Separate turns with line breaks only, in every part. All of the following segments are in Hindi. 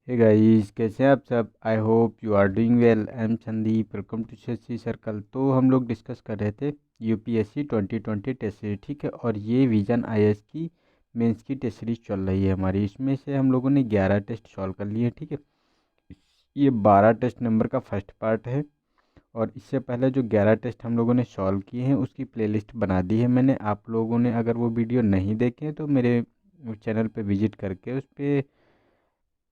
हे गाइस, कैसे हैं आप सब। I hope you are doing well. I am Sandeep, welcome to C circle. तो हम लोग डिस्कस कर रहे थे यूपीएससी 2020 टेस्ट सीरीज, ठीक है। और ये विजन आईएएस की मेंस की टेस्ट सीरीज चल रही है हमारी। इसमें से हम लोगों ने 11 टेस्ट सॉल्व कर लिए हैं, ठीक है। ये 12 टेस्ट नंबर का फर्स्ट पार्ट है। और इससे पहले जो 11 टेस्ट हम लोगों ने सॉल्व किए हैं उसकी प्लेलिस्ट बना दी है मैंने। आप लोगों ने अगर वो वीडियो नहीं देखे हैं तो मेरे चैनल पे विजिट करके उस पर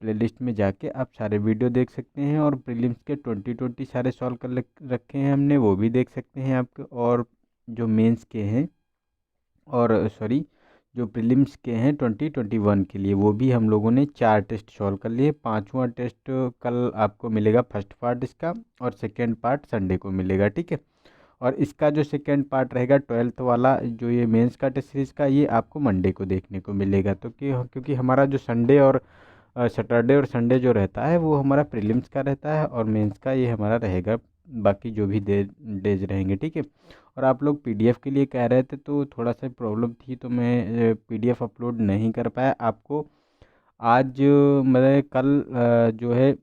प्लेलिस्ट में जाके आप सारे वीडियो देख सकते हैं। और प्रीलिम्स के 2020 सारे सॉल्व कर रखे हैं हमने, वो भी देख सकते हैं आपके। और जो मेंस के हैं, और सॉरी, जो प्रीलिम्स के हैं 2021 के लिए, वो भी हम लोगों ने 4 टेस्ट सॉल्व कर लिए। पांचवा टेस्ट कल आपको मिलेगा फर्स्ट पार्ट इसका, और सेकेंड पार्ट संडे को मिलेगा, ठीक है। और इसका जो सेकेंड पार्ट रहेगा 12th वाला, जो ये मेंस का टेस्ट सीरीज का, ये आपको मंडे को देखने को मिलेगा। तो क्योंकि हमारा जो संडे और सैटरडे और संडे जो रहता है वो हमारा प्रीलिम्स का रहता है, और मेंस का ये हमारा रहेगा बाकी जो भी डेज रहेंगे, ठीक है। और आप लोग पीडीएफ के लिए कह रहे थे तो थोड़ा सा प्रॉब्लम थी, तो मैं पीडीएफ अपलोड नहीं कर पाया आपको। आज मैंने कल जो है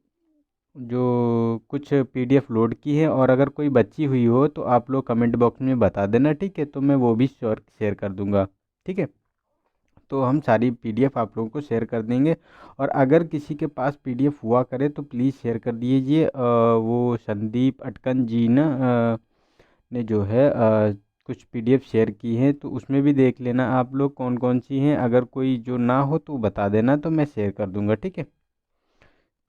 जो कुछ पीडीएफ लोड की है, और अगर कोई बची हुई हो तो आप लोग कमेंट बॉक्स में बता देना, ठीक है। तो मैं वो भी शेयर कर दूंगा, ठीक है। तो हम सारी पीडीएफ आप लोगों को शेयर कर देंगे। और अगर किसी के पास पीडीएफ हुआ करे तो प्लीज़ शेयर कर दीजिए। वो संदीप अटकन जी ना ने जो है कुछ पीडीएफ शेयर की हैं, तो उसमें भी देख लेना आप लोग कौन कौन सी हैं। अगर कोई जो ना हो तो बता देना, तो मैं शेयर कर दूंगा, ठीक है।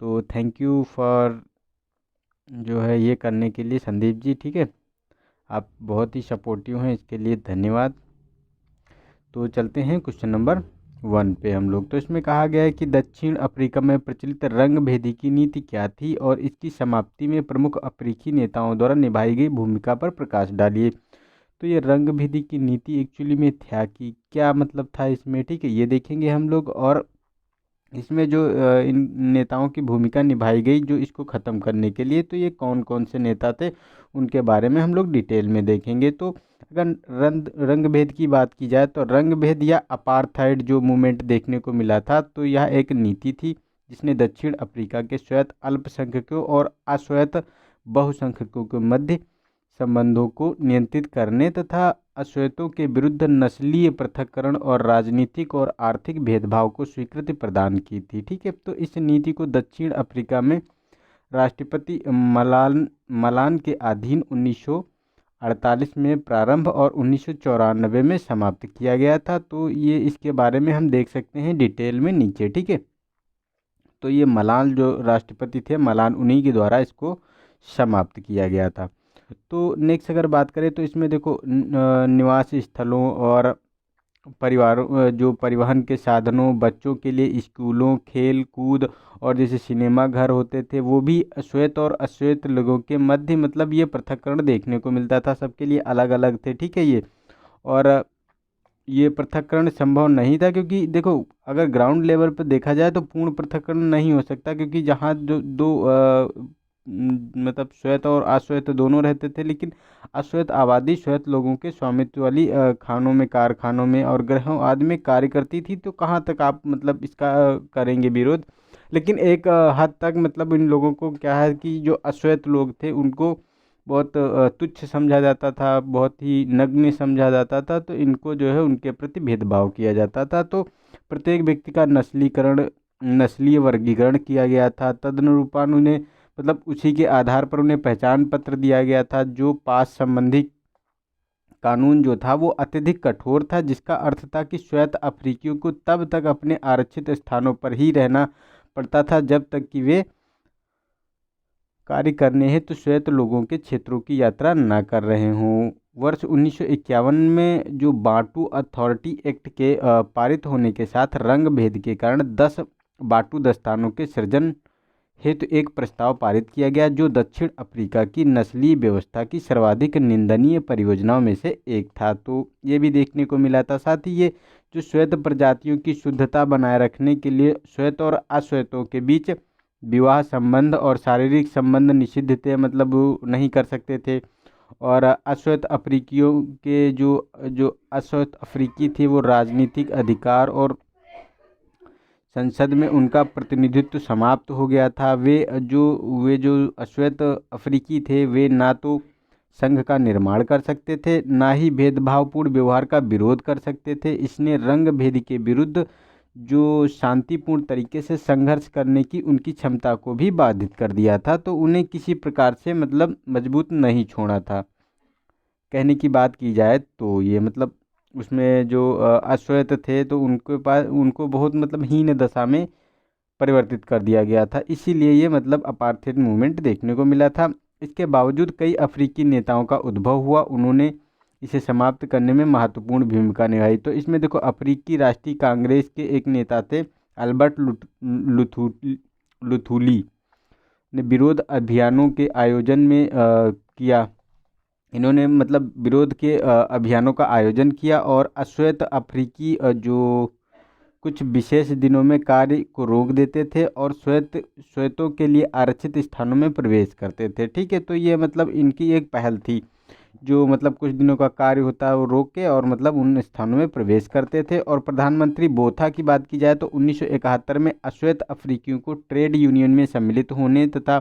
तो थैंक यू फॉर जो है ये करने के लिए संदीप जी, ठीक है। आप बहुत ही सपोर्टिव हैं, इसके लिए धन्यवाद। तो चलते हैं क्वेश्चन नंबर 1 पे हम लोग। तो इसमें कहा गया है कि दक्षिण अफ्रीका में प्रचलित रंग भेदी की नीति क्या थी, और इसकी समाप्ति में प्रमुख अफ्रीकी नेताओं द्वारा निभाई गई भूमिका पर प्रकाश डालिए। तो ये रंग भेदी की नीति एक्चुअली में था कि क्या मतलब था इसमें, ठीक है, ये देखेंगे हम लोग। और इसमें जो इन नेताओं की भूमिका निभाई गई जो इसको ख़त्म करने के लिए, तो ये कौन कौन से नेता थे उनके बारे में हम लोग डिटेल में देखेंगे। तो अगर रंग भेद की बात की जाए, तो रंग भेद या अपार्थाइड जो मूवमेंट देखने को मिला था, तो यह एक नीति थी जिसने दक्षिण अफ्रीका के श्वेत अल्पसंख्यकों और अश्वेत बहुसंख्यकों के मध्य संबंधों को नियंत्रित करने तथा अश्वेतों के विरुद्ध नस्लीय पृथक्करण और राजनीतिक और आर्थिक भेदभाव को स्वीकृति प्रदान की थी, ठीक है। तो इस नीति को दक्षिण अफ्रीका में राष्ट्रपति मलान के अधीन 1948 में प्रारंभ और 1994 में समाप्त किया गया था। तो ये इसके बारे में हम देख सकते हैं डिटेल में नीचे, ठीक है। तो ये मलान जो राष्ट्रपति थे, मलान, उन्हीं के द्वारा इसको समाप्त किया गया था। तो नेक्स्ट अगर बात करें तो इसमें देखो निवास स्थलों और परिवारों जो परिवहन के साधनों, बच्चों के लिए स्कूलों, खेल कूद और जैसे सिनेमा घर होते थे, वो भी श्वेत और अश्वेत लोगों के मध्य मतलब ये पृथक्करण देखने को मिलता था, सबके लिए अलग अलग थे, ठीक है ये। और ये पृथक्करण संभव नहीं था, क्योंकि देखो अगर ग्राउंड लेवल पर देखा जाए तो पूर्ण पृथक्करण नहीं हो सकता, क्योंकि जहाँ जो दो मतलब श्वेत और अश्वेत दोनों रहते थे, लेकिन अश्वेत आबादी श्वेत लोगों के स्वामित्व वाली खानों में, कारखानों में और गृहों आदि में कार्य करती थी। तो कहाँ तक आप मतलब इसका करेंगे विरोध। लेकिन एक हद तक मतलब इन लोगों को क्या है कि जो अश्वेत लोग थे उनको बहुत तुच्छ समझा जाता था, बहुत ही नगण्य समझा जाता था। तो इनको जो है उनके प्रति भेदभाव किया जाता था। तो प्रत्येक व्यक्ति का नस्लीकरण, नस्लीय वर्गीकरण किया गया था। तदनुरूपान उन्हें मतलब उसी के आधार पर उन्हें पहचान पत्र दिया गया था। जो पास संबंधी कानून जो था वो अत्यधिक कठोर था, जिसका अर्थ था कि श्वेत अफ्रीकियों को तब तक अपने आरक्षित स्थानों पर ही रहना पड़ता था जब तक कि वे कार्य करने हेतु श्वेत लोगों के क्षेत्रों की यात्रा न कर रहे हों। वर्ष 1951 में जो बाटू अथॉरिटी एक्ट के पारित होने के साथ रंग भेद के कारण 10 बाटू दस्तानों के सृजन हेतु एक प्रस्ताव पारित किया गया, जो दक्षिण अफ्रीका की नस्लीय व्यवस्था की सर्वाधिक निंदनीय परियोजनाओं में से एक था। तो ये भी देखने को मिला था। साथ ही ये जो श्वेत प्रजातियों की शुद्धता बनाए रखने के लिए श्वेत और अश्वेतों के बीच विवाह संबंध और शारीरिक संबंध निषिद्ध थे, मतलब वो नहीं कर सकते थे। और अश्वेत अफ्रीकियों के जो जो अश्वेत अफ्रीकी थे वो राजनीतिक अधिकार और संसद में उनका प्रतिनिधित्व समाप्त हो गया था। वे जो अश्वेत अफ्रीकी थे, वे ना तो संघ का निर्माण कर सकते थे, ना ही भेदभावपूर्ण व्यवहार का विरोध कर सकते थे। इसने रंग भेद के विरुद्ध जो शांतिपूर्ण तरीके से संघर्ष करने की उनकी क्षमता को भी बाधित कर दिया था। तो उन्हें किसी प्रकार से मतलब मजबूत नहीं छोड़ा था। कहने की बात की जाए तो ये मतलब उसमें जो अश्वेत थे तो उनको बहुत मतलब हीन दशा में परिवर्तित कर दिया गया था। इसीलिए ये मतलब अपार्थाइड मूवमेंट देखने को मिला था। इसके बावजूद कई अफ्रीकी नेताओं का उद्भव हुआ, उन्होंने इसे समाप्त करने में महत्वपूर्ण भूमिका निभाई। तो इसमें देखो, अफ्रीकी राष्ट्रीय कांग्रेस के एक नेता थे अल्बर्ट लुथुली ने विरोध अभियानों के आयोजन में किया। इन्होंने मतलब विरोध के अभियानों का आयोजन किया और अश्वेत अफ्रीकी जो कुछ विशेष दिनों में कार्य को रोक देते थे और श्वेतों के लिए आरक्षित स्थानों में प्रवेश करते थे। ठीक है, तो ये मतलब इनकी एक पहल थी, जो मतलब कुछ दिनों का कार्य होता है वो रोक के और मतलब उन स्थानों में प्रवेश करते थे। और प्रधानमंत्री बोथा की बात की जाए तो 1971 में अश्वेत अफ्रीकियों को ट्रेड यूनियन में सम्मिलित होने तथा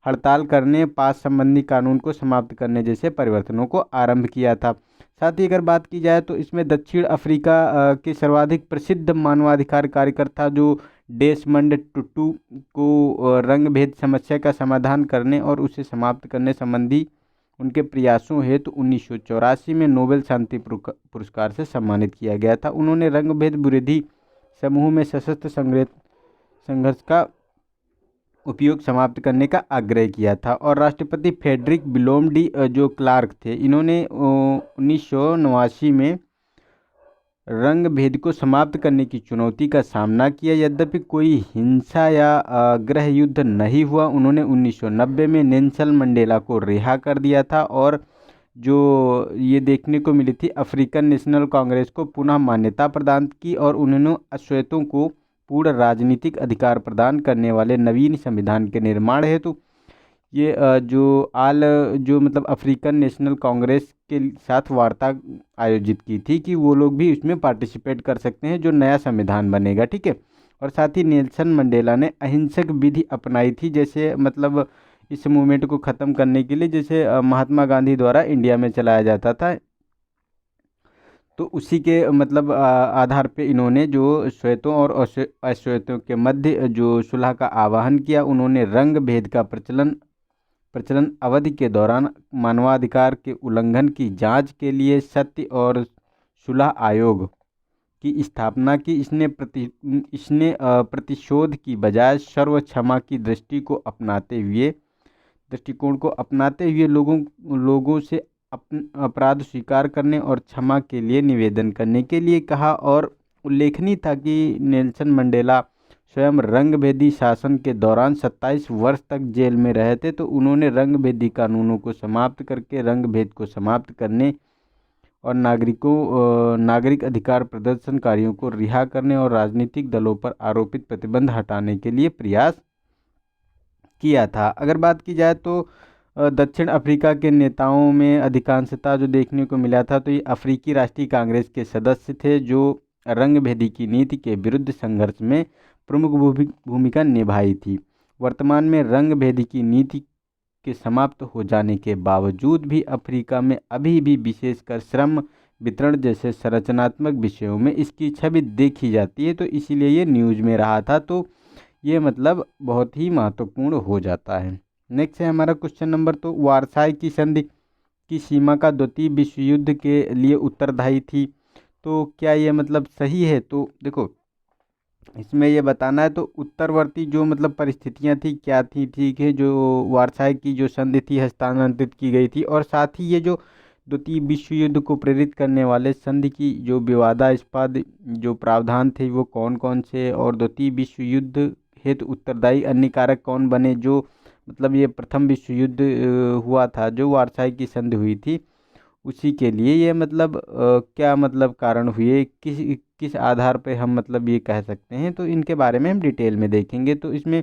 हड़ताल करने, पास संबंधी कानून को समाप्त करने जैसे परिवर्तनों को आरंभ किया था। साथ ही अगर बात की जाए तो इसमें दक्षिण अफ्रीका के सर्वाधिक प्रसिद्ध मानवाधिकार कार्यकर्ता जो डेसमंड टुटू को रंग भेद समस्या का समाधान करने और उसे समाप्त करने संबंधी उनके प्रयासों हेतु 1984 में नोबेल शांति पुरस्कार से सम्मानित किया गया था। उन्होंने रंग भेद विरोधी समूह में सशस्त्र संघर्ष का उपयोग समाप्त करने का आग्रह किया था। और राष्ट्रपति फ्रेडरिक विलोम डी जो क्लार्क थे, इन्होंने 1989 में रंग भेद को समाप्त करने की चुनौती का सामना किया। यद्यपि कोई हिंसा या गृह युद्ध नहीं हुआ। उन्होंने 1990 में नेल्सन मंडेला को रिहा कर दिया था और जो ये देखने को मिली थी अफ्रीकन नेशनल कांग्रेस को पुनः मान्यता प्रदान की और उन्होंने अश्वेतों को पूर्ण राजनीतिक अधिकार प्रदान करने वाले नवीन संविधान के निर्माण हेतु ये जो मतलब अफ्रीकन नेशनल कांग्रेस के साथ वार्ता आयोजित की थी कि वो लोग भी इसमें पार्टिसिपेट कर सकते हैं जो नया संविधान बनेगा। ठीक है, और साथ ही नेल्सन मंडेला ने अहिंसक विधि अपनाई थी, जैसे मतलब इस मूवमेंट को ख़त्म करने के लिए जैसे महात्मा गांधी द्वारा इंडिया में चलाया जाता था। तो उसी के मतलब आधार पे इन्होंने जो श्वेतों और अश्वेतों के मध्य जो सुलह का आह्वान किया। उन्होंने रंग भेद का प्रचलन अवधि के दौरान मानवाधिकार के उल्लंघन की जांच के लिए सत्य और सुलह आयोग की स्थापना की। इसने प्रतिशोध की बजाय सर्व क्षमा की दृष्टिकोण को अपनाते हुए लोगों से अपराध स्वीकार करने और क्षमा के लिए निवेदन करने के लिए कहा। और उल्लेखनीय था कि नेल्सन मंडेला स्वयं रंगभेदी शासन के दौरान 27 वर्ष तक जेल में रहे थे। तो उन्होंने रंगभेदी कानूनों को समाप्त करके रंग भेद को समाप्त करने और नागरिक अधिकार प्रदर्शनकारियों को रिहा करने और राजनीतिक दलों पर आरोपित प्रतिबंध हटाने के लिए प्रयास किया था। अगर बात की जाए तो दक्षिण अफ्रीका के नेताओं में अधिकांशता जो देखने को मिला था तो ये अफ्रीकी राष्ट्रीय कांग्रेस के सदस्य थे जो रंगभेदी की नीति के विरुद्ध संघर्ष में प्रमुख भूमिका निभाई थी। वर्तमान में रंगभेदी की नीति के समाप्त हो जाने के बावजूद भी अफ्रीका में अभी भी विशेषकर श्रम वितरण जैसे संरचनात्मक विषयों में इसकी छवि देखी जाती है। तो इसीलिए ये न्यूज़ में रहा था, तो ये मतलब बहुत ही महत्वपूर्ण हो जाता है। नेक्स्ट है हमारा क्वेश्चन नंबर, तो वारसाई की संधि की सीमा का द्वितीय विश्व युद्ध के लिए उत्तरदायी थी। तो क्या ये मतलब सही है? तो देखो, इसमें ये बताना है तो उत्तरवर्ती जो मतलब परिस्थितियां थी क्या थी। ठीक है, जो वारसाई की जो संधि थी हस्तांतरित की गई थी और साथ ही ये जो द्वितीय विश्व युद्ध को प्रेरित करने वाले संधि की जो विवादास्पद जो प्रावधान थे वो कौन कौन से, और द्वितीय विश्व युद्ध हेतु उत्तरदायी अन्य कारक कौन बने। जो मतलब ये प्रथम विश्व युद्ध हुआ था जो वारसाई की संधि हुई थी उसी के लिए ये मतलब क्या मतलब कारण हुए, किस आधार पे हम मतलब ये कह सकते हैं, तो इनके बारे में हम डिटेल में देखेंगे। तो इसमें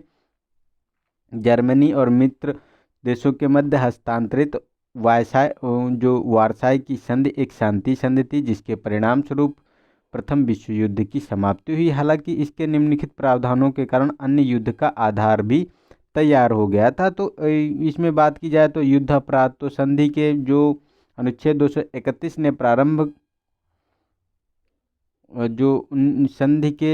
जर्मनी और मित्र देशों के मध्य हस्तांतरित वारसाई की संधि एक शांति संधि थी जिसके परिणाम स्वरूप प्रथम विश्व युद्ध की समाप्ति हुई। हालांकि इसके निम्नलिखित प्रावधानों के कारण अन्य युद्ध का आधार भी तैयार हो गया था। तो इसमें बात की जाए तो युद्ध अपराध, तो संधि के जो अनुच्छेद 231 ने प्रारंभ संधि के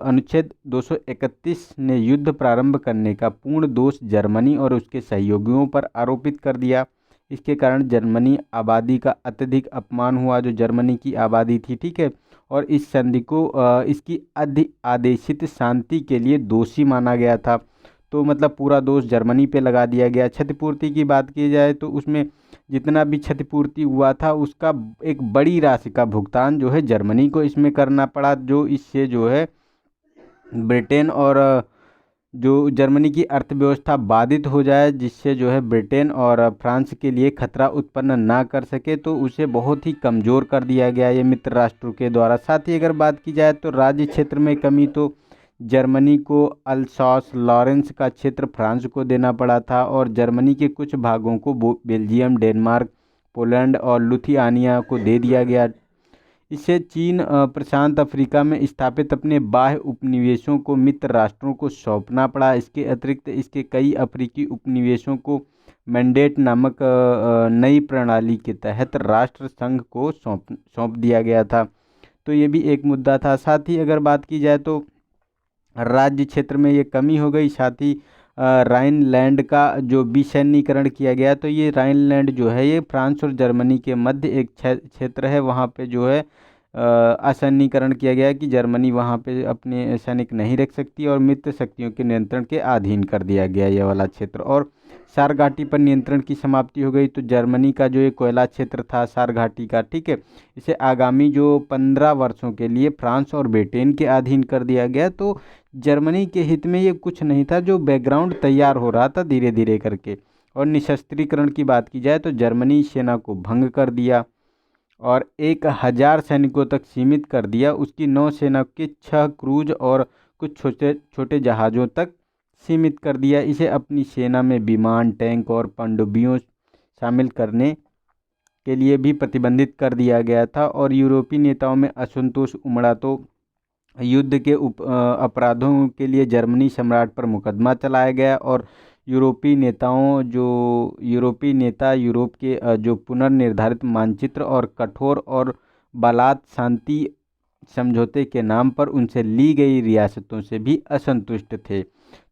अनुच्छेद 231 ने युद्ध प्रारंभ करने का पूर्ण दोष जर्मनी और उसके सहयोगियों पर आरोपित कर दिया। इसके कारण जर्मनी आबादी का अत्यधिक अपमान हुआ, जो जर्मनी की आबादी थी, ठीक है। और इस संधि को इसकी आदेशित शांति के लिए दोषी माना गया था। तो मतलब पूरा दोष जर्मनी पे लगा दिया गया। क्षतिपूर्ति की बात की जाए तो उसमें जितना भी क्षतिपूर्ति हुआ था उसका एक बड़ी राशि का भुगतान जो है जर्मनी को इसमें करना पड़ा, जो इससे जो है ब्रिटेन और जो जर्मनी की अर्थव्यवस्था बाधित हो जाए, जिससे जो है ब्रिटेन और फ्रांस के लिए खतरा उत्पन्न ना कर सके, तो उसे बहुत ही कमज़ोर कर दिया गया ये मित्र राष्ट्रों के द्वारा। साथ ही अगर बात की जाए तो राज्य क्षेत्र में कमी, तो जर्मनी को अल्सॉस लॉरेंस का क्षेत्र फ्रांस को देना पड़ा था और जर्मनी के कुछ भागों को बेल्जियम, डेनमार्क, पोलैंड और लुथियानिया को दे दिया गया। इससे चीन प्रशांत अफ्रीका में स्थापित अपने बाह्य उपनिवेशों को मित्र राष्ट्रों को सौंपना पड़ा। इसके अतिरिक्त इसके कई अफ्रीकी उपनिवेशों को मैंडेट नामक नई प्रणाली के तहत राष्ट्र संघ को सौंप दिया गया था। तो ये भी एक मुद्दा था। साथ ही अगर बात की जाए तो राज्य क्षेत्र में ये कमी हो गई। साथ ही राइनलैंड का जो विसैन्यीकरण किया गया, तो ये राइनलैंड जो है ये फ्रांस और जर्मनी के मध्य एक क्षेत्र है। वहाँ पे जो है असैन्यीकरण किया गया कि जर्मनी वहाँ पे अपने सैनिक नहीं रख सकती और मित्र शक्तियों के नियंत्रण के अधीन कर दिया गया ये वाला क्षेत्र। और सार घाटी पर नियंत्रण की समाप्ति हो गई। तो जर्मनी का जो ये कोयला क्षेत्र था सार घाटी का, ठीक है, इसे आगामी जो 15 वर्षों के लिए फ्रांस और ब्रिटेन के अधीन कर दिया गया। तो जर्मनी के हित में ये कुछ नहीं था, जो बैकग्राउंड तैयार हो रहा था धीरे धीरे करके। और निशस्त्रीकरण की बात की जाए तो जर्मनी सेना को भंग कर दिया और 1000 सैनिकों तक सीमित कर दिया। उसकी नौसेना के 6 क्रूज और कुछ छोटे छोटे जहाज़ों तक सीमित कर दिया। इसे अपनी सेना में विमान, टैंक और पनडुब्बियों शामिल करने के लिए भी प्रतिबंधित कर दिया गया था। और यूरोपीय नेताओं में असंतोष उमड़ा, तो युद्ध के अपराधों के लिए जर्मनी सम्राट पर मुकदमा चलाया गया और यूरोपीय नेता यूरोप के जो पुनर्निर्धारित मानचित्र और कठोर और बलात् शांति समझौते के नाम पर उनसे ली गई रियासतों से भी असंतुष्ट थे।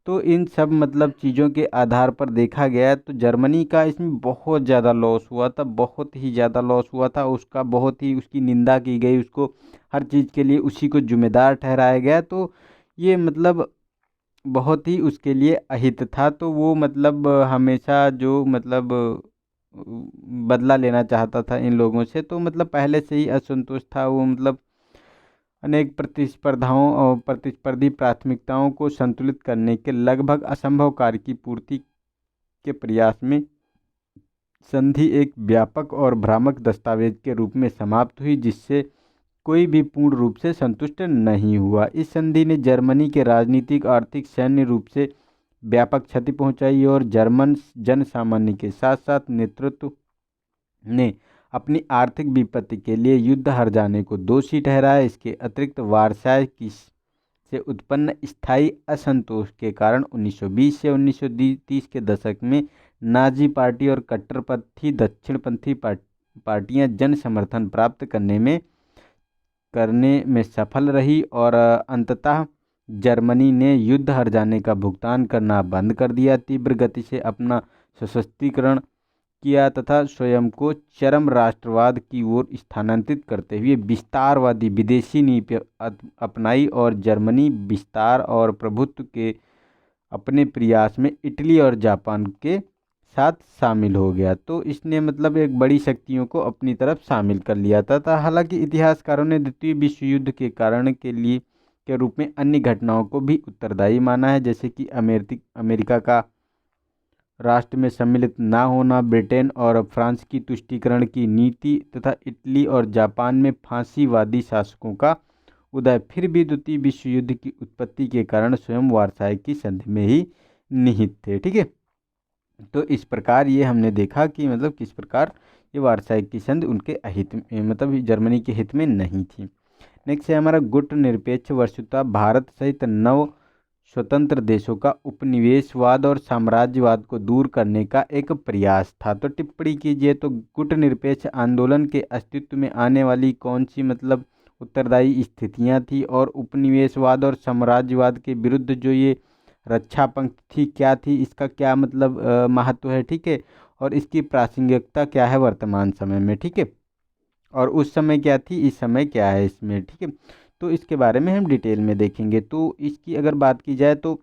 तो इन सब मतलब चीज़ों के आधार पर देखा गया तो जर्मनी का इसमें बहुत ज़्यादा लॉस हुआ था, बहुत ही ज़्यादा लॉस हुआ था। उसका बहुत ही उसकी निंदा की गई, उसको हर चीज़ के लिए उसी को जिम्मेदार ठहराया गया। तो ये मतलब बहुत ही उसके लिए अहित था। तो वो मतलब हमेशा जो मतलब बदला लेना चाहता था इन लोगों से। तो मतलब पहले से ही असंतोष था वो, मतलब अनेक प्रतिस्पर्धाओं और प्रतिस्पर्धी प्राथमिकताओं को संतुलित करने के लगभग असंभव कार्य की पूर्ति के प्रयास में संधि एक व्यापक और भ्रामक दस्तावेज के रूप में समाप्त हुई, जिससे कोई भी पूर्ण रूप से संतुष्ट नहीं हुआ। इस संधि ने जर्मनी के राजनीतिक, आर्थिक, सैन्य रूप से व्यापक क्षति पहुंचाई और जर्मन जन सामान्य के साथ साथ नेतृत्व ने अपनी आर्थिक विपत्ति के लिए युद्ध हार जाने को दोषी ठहराया। इसके अतिरिक्त वारसाय की से उत्पन्न स्थायी असंतोष के कारण 1920 से 1930 के दशक में नाजी पार्टी और कट्टरपंथी दक्षिणपंथी पार्टियां जन समर्थन प्राप्त करने में सफल रही और अंततः जर्मनी ने युद्ध हार जाने का भुगतान करना बंद कर दिया, तीव्र गति से अपना सशस्त्रीकरण किया तथा स्वयं को चरम राष्ट्रवाद की ओर स्थानांतरित करते हुए विस्तारवादी विदेशी नीति अपनाई और जर्मनी विस्तार और प्रभुत्व के अपने प्रयास में इटली और जापान के साथ शामिल हो गया। तो इसने मतलब एक बड़ी शक्तियों को अपनी तरफ शामिल कर लिया था। हालांकि इतिहासकारों ने द्वितीय विश्व युद्ध के कारण के रूप में अन्य घटनाओं को भी उत्तरदायी माना है, जैसे कि अमेरिका का राष्ट्र में सम्मिलित न होना, ब्रिटेन और फ्रांस की तुष्टीकरण की नीति तथा इटली और जापान में फांसीवादी शासकों का उदय। फिर भी द्वितीय विश्व युद्ध की उत्पत्ति के कारण स्वयं वारसाई की संधि में ही निहित थे। ठीक है, तो इस प्रकार ये हमने देखा कि मतलब किस प्रकार ये वारसाई की संधि उनके अहित में, मतलब जर्मनी के हित में नहीं थी। नेक्स्ट है हमारा गुट निरपेक्ष वस्तुतः भारत सहित नव स्वतंत्र देशों का उपनिवेशवाद और साम्राज्यवाद को दूर करने का एक प्रयास था। तो टिप्पणी कीजिए, तो गुट निरपेक्ष आंदोलन के अस्तित्व में आने वाली कौन सी मतलब उत्तरदायी स्थितियां थी, और उपनिवेशवाद और साम्राज्यवाद के विरुद्ध जो ये रक्षा पंक्ति थी क्या थी, इसका क्या मतलब महत्व है, ठीक है, और इसकी प्रासंगिकता क्या है वर्तमान समय में, ठीक है, और उस समय क्या थी, इस समय क्या है इसमें, ठीक है। तो इसके बारे में हम डिटेल में देखेंगे। तो इसकी अगर बात की जाए तो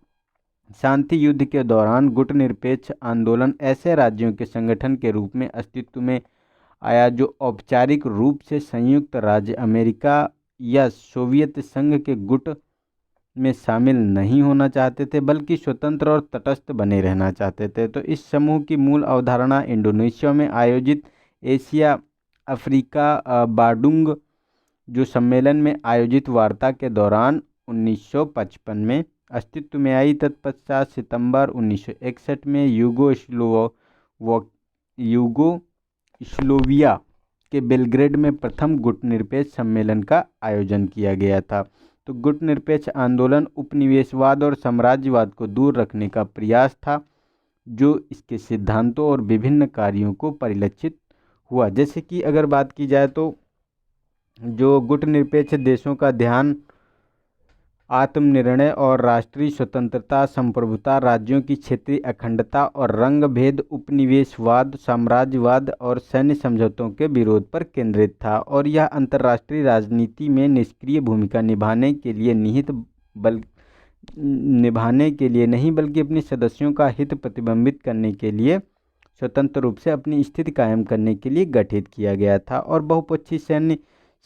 शांति युद्ध के दौरान गुट निरपेक्ष आंदोलन ऐसे राज्यों के संगठन के रूप में अस्तित्व में आया जो औपचारिक रूप से संयुक्त राज्य अमेरिका या सोवियत संघ के गुट में शामिल नहीं होना चाहते थे, बल्कि स्वतंत्र और तटस्थ बने रहना चाहते थे। तो इस समूह की मूल अवधारणा इंडोनेशिया में आयोजित एशिया अफ्रीका बाडुंग जो सम्मेलन में आयोजित वार्ता के दौरान 1955 में अस्तित्व में आई। तत्पश्चात सितंबर 1961 में यूगोस्लोविया के बेलग्रेड में प्रथम गुट निरपेक्ष सम्मेलन का आयोजन किया गया था। तो गुट निरपेक्ष आंदोलन उपनिवेशवाद और साम्राज्यवाद को दूर रखने का प्रयास था, जो इसके सिद्धांतों और विभिन्न कार्यों को परिलक्षित हुआ। जैसे कि अगर बात की जाए तो जो गुट निरपेक्ष देशों का ध्यान आत्मनिर्णय और राष्ट्रीय स्वतंत्रता, संप्रभुता, राज्यों की क्षेत्रीय अखंडता और रंग भेद, उपनिवेशवाद, साम्राज्यवाद और सैन्य समझौतों के विरोध पर केंद्रित था, और यह अंतर्राष्ट्रीय राजनीति में निष्क्रिय भूमिका निभाने के लिए नहीं बल्कि अपने सदस्यों का हित प्रतिबिंबित करने के लिए स्वतंत्र रूप से अपनी स्थिति कायम करने के लिए गठित किया गया था। और बहुपक्षीय सैन्य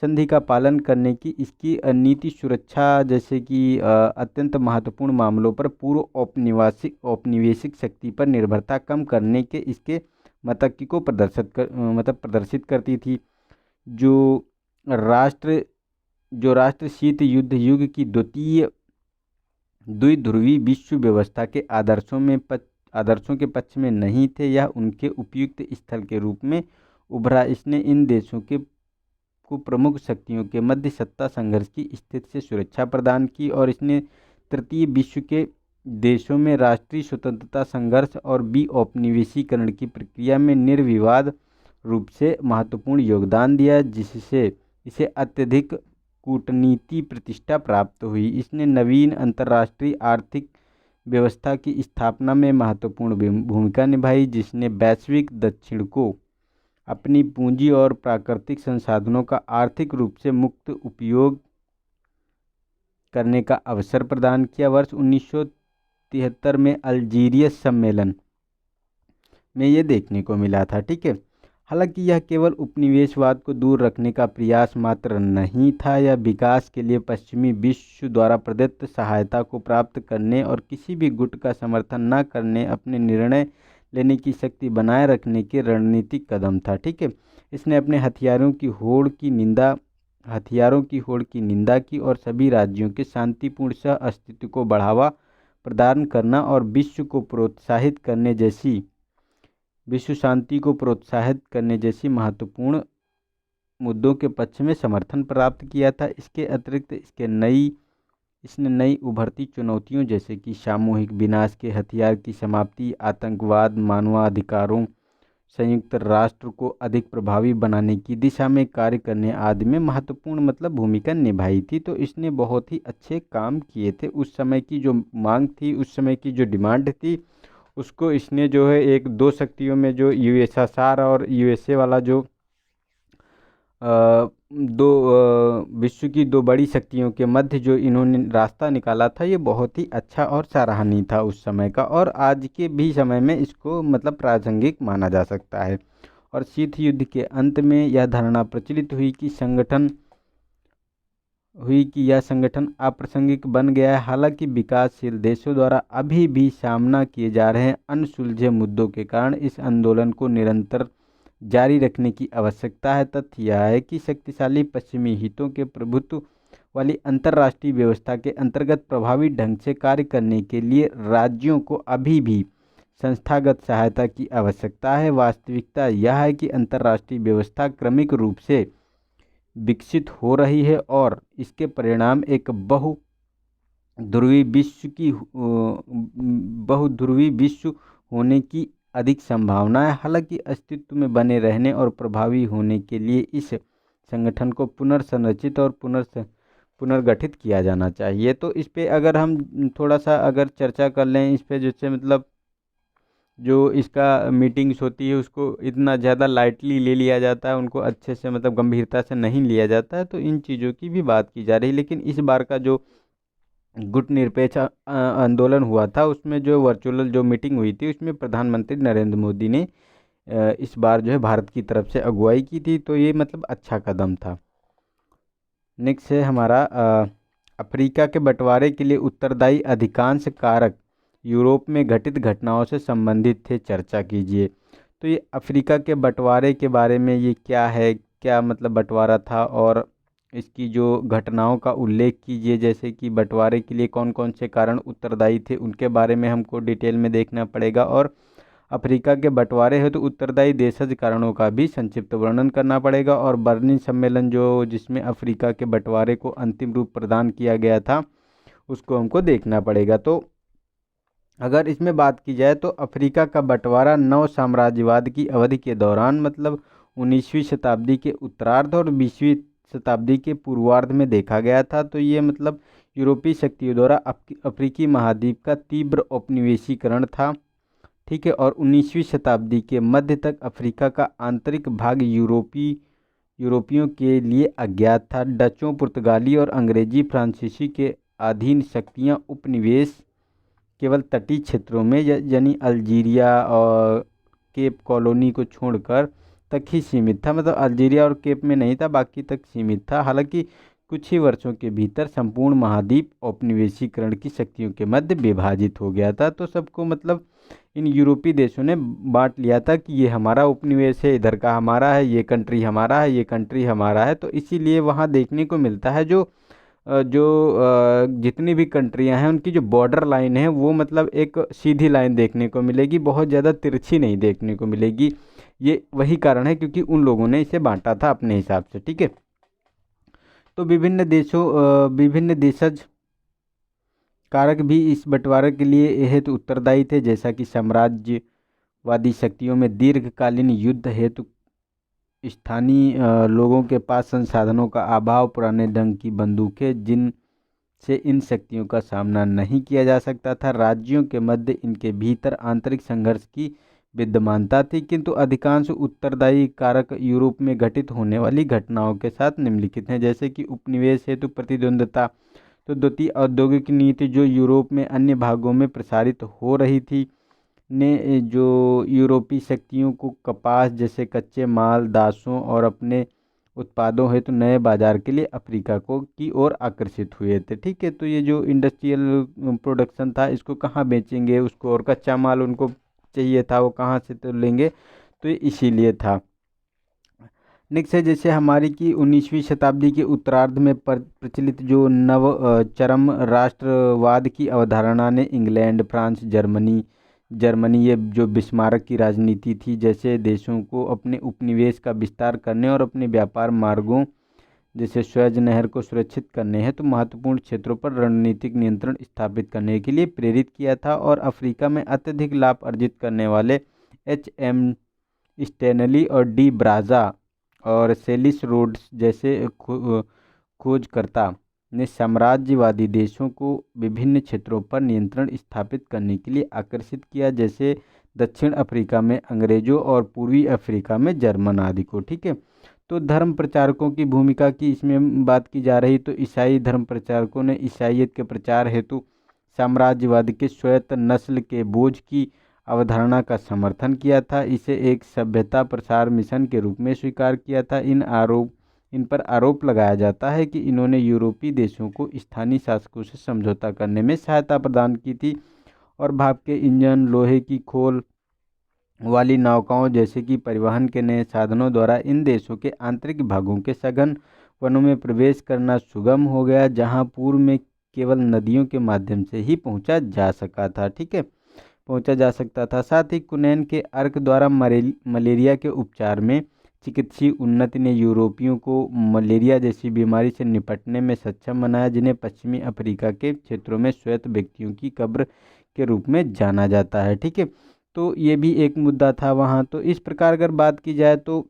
संधि का पालन करने की इसकी नीति सुरक्षा जैसे कि अत्यंत महत्वपूर्ण मामलों पर पूर्व औपनिवेशिक शक्ति पर निर्भरता कम करने के इसके मतक्की को प्रदर्शित करती थी। जो राष्ट्र शीत युद्ध युग की द्विध्रुवी विश्व व्यवस्था के आदर्शों के पक्ष में नहीं थे, यह उनके उपयुक्त स्थल के रूप में उभरा। इसने इन देशों को प्रमुख शक्तियों के मध्य सत्ता संघर्ष की स्थिति से सुरक्षा प्रदान की, और इसने तृतीय विश्व के देशों में राष्ट्रीय स्वतंत्रता संघर्ष और विऔपनिवेशीकरण की प्रक्रिया में निर्विवाद रूप से महत्वपूर्ण योगदान दिया, जिससे इसे अत्यधिक कूटनीति प्रतिष्ठा प्राप्त हुई। इसने नवीन अंतर्राष्ट्रीय आर्थिक व्यवस्था की स्थापना में महत्वपूर्ण भूमिका निभाई, जिसने वैश्विक दक्षिण को अपनी पूंजी और प्राकृतिक संसाधनों का आर्थिक रूप से मुक्त उपयोग करने का अवसर प्रदान किया। वर्ष 1973 में अल्जीरियस सम्मेलन में ये देखने को मिला था, ठीक है। हालांकि यह केवल उपनिवेशवाद को दूर रखने का प्रयास मात्र नहीं था, यह विकास के लिए पश्चिमी विश्व द्वारा प्रदत्त सहायता को प्राप्त करने और किसी भी गुट का समर्थन न करने, अपने निर्णय लेने की शक्ति बनाए रखने के रणनीतिक कदम था, ठीक है। इसने अपने हथियारों की होड़ की निंदा की और सभी राज्यों के शांतिपूर्ण सह अस्तित्व को बढ़ावा प्रदान करना और विश्व शांति को प्रोत्साहित करने जैसी महत्वपूर्ण मुद्दों के पक्ष में समर्थन प्राप्त किया था। इसके अतिरिक्त इसने नई उभरती चुनौतियों जैसे कि सामूहिक विनाश के हथियार की समाप्ति, आतंकवाद, मानवाधिकारों, संयुक्त राष्ट्र को अधिक प्रभावी बनाने की दिशा में कार्य करने आदि में महत्वपूर्ण भूमिका निभाई थी। तो इसने बहुत ही अच्छे काम किए थे। उस समय की जो मांग थी, उस समय की जो डिमांड थी, उसको इसने जो है एक दो शक्तियों में जो यूएसएसआर और यूएसए वाला जो विश्व की दो बड़ी शक्तियों के मध्य जो इन्होंने रास्ता निकाला था, ये बहुत ही अच्छा और सराहनीय था उस समय का, और आज के भी समय में इसको प्रासंगिक माना जा सकता है। और शीत युद्ध के अंत में यह धारणा प्रचलित हुई कि यह संगठन अप्रासंगिक बन गया है। हालांकि विकासशील देशों द्वारा अभी भी सामना किए जा रहे अनसुलझे मुद्दों के कारण इस आंदोलन को निरंतर जारी रखने की आवश्यकता है। तथ्य यह है कि शक्तिशाली पश्चिमी हितों के प्रभुत्व वाली अंतर्राष्ट्रीय व्यवस्था के अंतर्गत प्रभावी ढंग से कार्य करने के लिए राज्यों को अभी भी संस्थागत सहायता की आवश्यकता है। वास्तविकता यह है कि अंतर्राष्ट्रीय व्यवस्था क्रमिक रूप से विकसित हो रही है और इसके परिणाम एक बहुध्रुवी विश्व होने की अधिक संभावना है। हालांकि अस्तित्व में बने रहने और प्रभावी होने के लिए इस संगठन को पुनर्संरचित और पुनर्गठित किया जाना चाहिए। तो इस पे अगर हम थोड़ा सा अगर चर्चा कर लें इस पे, जैसे मतलब जो इसका मीटिंग्स होती है उसको इतना ज़्यादा लाइटली ले लिया जाता है, उनको अच्छे से मतलब गंभीरता से नहीं लिया जाता है, तो इन चीज़ों की भी बात की जा रही है। लेकिन इस बार का जो गुटनिरपेक्ष आंदोलन हुआ था उसमें जो वर्चुअल जो मीटिंग हुई थी उसमें प्रधानमंत्री नरेंद्र मोदी ने इस बार जो है भारत की तरफ से अगुवाई की थी, तो ये मतलब अच्छा कदम था। नेक्स्ट है हमारा अफ्रीका के बंटवारे के लिए उत्तरदायी अधिकांश कारक यूरोप में घटित घटनाओं से संबंधित थे, चर्चा कीजिए। तो ये अफ्रीका के बंटवारे के बारे में ये क्या है, क्या मतलब बंटवारा था और इसकी जो घटनाओं का उल्लेख कीजिए, जैसे कि बंटवारे के लिए कौन कौन से कारण उत्तरदायी थे उनके बारे में हमको डिटेल में देखना पड़ेगा। और अफ्रीका के बंटवारे हेतु उत्तरदायी देशज कारणों का भी संक्षिप्त वर्णन करना पड़ेगा। और बर्लिन सम्मेलन जो जिसमें अफ्रीका के बंटवारे को अंतिम रूप प्रदान किया गया था उसको हमको देखना पड़ेगा। तो अगर इसमें बात की जाए तो अफ्रीका का बंटवारा नव साम्राज्यवाद की अवधि के दौरान मतलब 19वीं शताब्दी के उत्तरार्ध और 20वीं शताब्दी के पूर्वार्ध में देखा गया था। तो ये मतलब यूरोपीय शक्तियों द्वारा अफ्रीकी महाद्वीप का तीव्र औपनिवेशीकरण था, ठीक है। और 19वीं शताब्दी के मध्य तक अफ्रीका का आंतरिक भाग यूरोपियों के लिए अज्ञात था। डचों, पुर्तगाली और अंग्रेजी फ्रांसीसी के अधीन शक्तियाँ उपनिवेश केवल तटीय क्षेत्रों में यानी अल्जीरिया और केप कॉलोनी को छोड़कर तक ही सीमित था। मतलब अल्जीरिया और केप में नहीं था, बाकी तक सीमित था। हालांकि कुछ ही वर्षों के भीतर संपूर्ण महाद्वीप औपनिवेशीकरण की शक्तियों के मध्य विभाजित हो गया था। तो सबको मतलब इन यूरोपीय देशों ने बांट लिया था कि ये हमारा उपनिवेश है, इधर का हमारा है, ये कंट्री हमारा है, ये कंट्री हमारा है। तो इसीलिए वहाँ देखने को मिलता है जितनी भी कंट्रियां हैं उनकी जो बॉर्डर लाइन है वो मतलब एक सीधी लाइन देखने को मिलेगी, बहुत ज़्यादा तिरछी नहीं देखने को मिलेगी। ये वही कारण है क्योंकि उन लोगों ने इसे बांटा था अपने हिसाब से, ठीक है। तो विभिन्न देशज कारक भी इस बंटवारे के लिए हेतु उत्तरदायी थे, जैसा कि साम्राज्यवादी शक्तियों में दीर्घकालीन युद्ध हेतु स्थानीय लोगों के पास संसाधनों का अभाव, पुराने ढंग की बंदूकें जिनसे इन शक्तियों का सामना नहीं किया जा सकता था, राज्यों के मध्य इनके भीतर आंतरिक संघर्ष की विद्यमानता थी। किंतु अधिकांश उत्तरदायी कारक यूरोप में घटित होने वाली घटनाओं के साथ निम्नलिखित हैं, जैसे कि उपनिवेश हेतु प्रतिद्वंद्विता। तो द्वितीय औद्योगिक नीति जो यूरोप में अन्य भागों में प्रसारित हो रही थी ने जो यूरोपीय शक्तियों को कपास जैसे कच्चे माल, दासों और अपने उत्पादों हेतु नए बाजार के लिए अफ्रीका को की ओर आकर्षित हुए थे, ठीक है। तो ये जो इंडस्ट्रियल प्रोडक्शन था इसको कहाँ बेचेंगे उसको, और कच्चा माल उनको चाहिए था वो कहाँ से तो लेंगे, तो ये इसीलिए था। नेक्स्ट है जैसे हमारी की 19वीं शताब्दी के उत्तरार्ध में प्रचलित जो नव चरम राष्ट्रवाद की अवधारणा ने इंग्लैंड, फ्रांस, जर्मनी ये जो बिस्मार्क की राजनीति थी, जैसे देशों को अपने उपनिवेश का विस्तार करने और अपने व्यापार मार्गों जैसे स्वेज नहर को सुरक्षित करने हैं तो महत्वपूर्ण क्षेत्रों पर रणनीतिक नियंत्रण स्थापित करने के लिए प्रेरित किया था। और अफ्रीका में अत्यधिक लाभ अर्जित करने वाले HM स्टैनली और डी ब्राजा और सेलिस रोड्स जैसे खोजकर्ता ने साम्राज्यवादी देशों को विभिन्न क्षेत्रों पर नियंत्रण स्थापित करने के लिए आकर्षित किया, जैसे दक्षिण अफ्रीका में अंग्रेजों और पूर्वी अफ्रीका में जर्मन आदि को, ठीक है। तो धर्म प्रचारकों की भूमिका की इसमें बात की जा रही, तो ईसाई धर्म प्रचारकों ने ईसाइयत के प्रचार हेतु साम्राज्यवाद के स्वायत्त नस्ल के बोझ की अवधारणा का समर्थन किया था। इसे एक सभ्यता प्रसार मिशन के रूप में स्वीकार किया था। इन पर आरोप लगाया जाता है कि इन्होंने यूरोपीय देशों को स्थानीय शासकों से समझौता करने में सहायता प्रदान की थी और भाप के इंजन, लोहे की खोल वाली नौकाओं जैसे कि परिवहन के नए साधनों द्वारा इन देशों के आंतरिक भागों के सघन वनों में प्रवेश करना सुगम हो गया, जहां पूर्व में केवल नदियों के माध्यम से ही पहुंचा जा सकता था। साथ ही कुनैन के अर्क द्वारा मलेरिया के उपचार में चिकित्सीय उन्नति ने यूरोपियों को मलेरिया जैसी बीमारी से निपटने में सक्षम बनाया, जिन्हें पश्चिमी अफ्रीका के क्षेत्रों में श्वेत व्यक्तियों की कब्र के रूप में जाना जाता है। ठीक है, तो ये भी एक मुद्दा था वहाँ। तो इस प्रकार अगर बात की जाए तो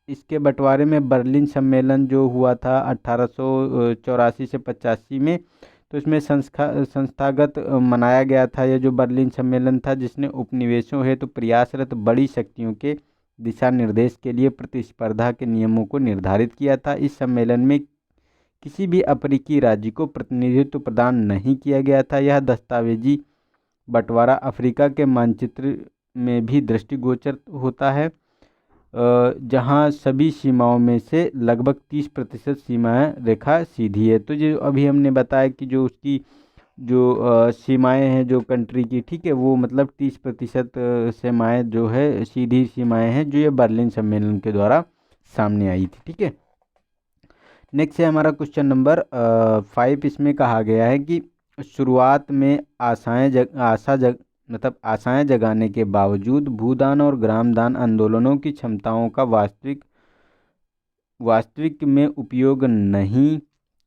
इसके बंटवारे में बर्लिन सम्मेलन जो हुआ था 1884 से 85 में, तो इसमें संस्थागत मनाया गया था यह जो बर्लिन सम्मेलन था, जिसने उपनिवेशों हेतु प्रयासरत बड़ी शक्तियों के दिशा निर्देश के लिए प्रतिस्पर्धा के नियमों को निर्धारित किया था। इस सम्मेलन में किसी भी अफ्रीकी राज्य को प्रतिनिधित्व प्रदान नहीं किया गया था। यह दस्तावेजी बंटवारा अफ्रीका के मानचित्र में भी दृष्टिगोचर होता है, जहां सभी सीमाओं में से लगभग 30% सीमाएं रेखा सीधी है। तो जो अभी हमने बताया कि जो उसकी जो सीमाएं हैं जो कंट्री की, ठीक है, वो मतलब 30% सीमाएं जो है सीधी सीमाएं हैं, जो ये बर्लिन सम्मेलन के द्वारा सामने आई थी। ठीक है, नेक्स्ट है हमारा क्वेश्चन नंबर 5। इसमें कहा गया है कि शुरुआत में आशाएं जगाने के बावजूद भूदान और ग्रामदान आंदोलनों की क्षमताओं का वास्तविक में उपयोग नहीं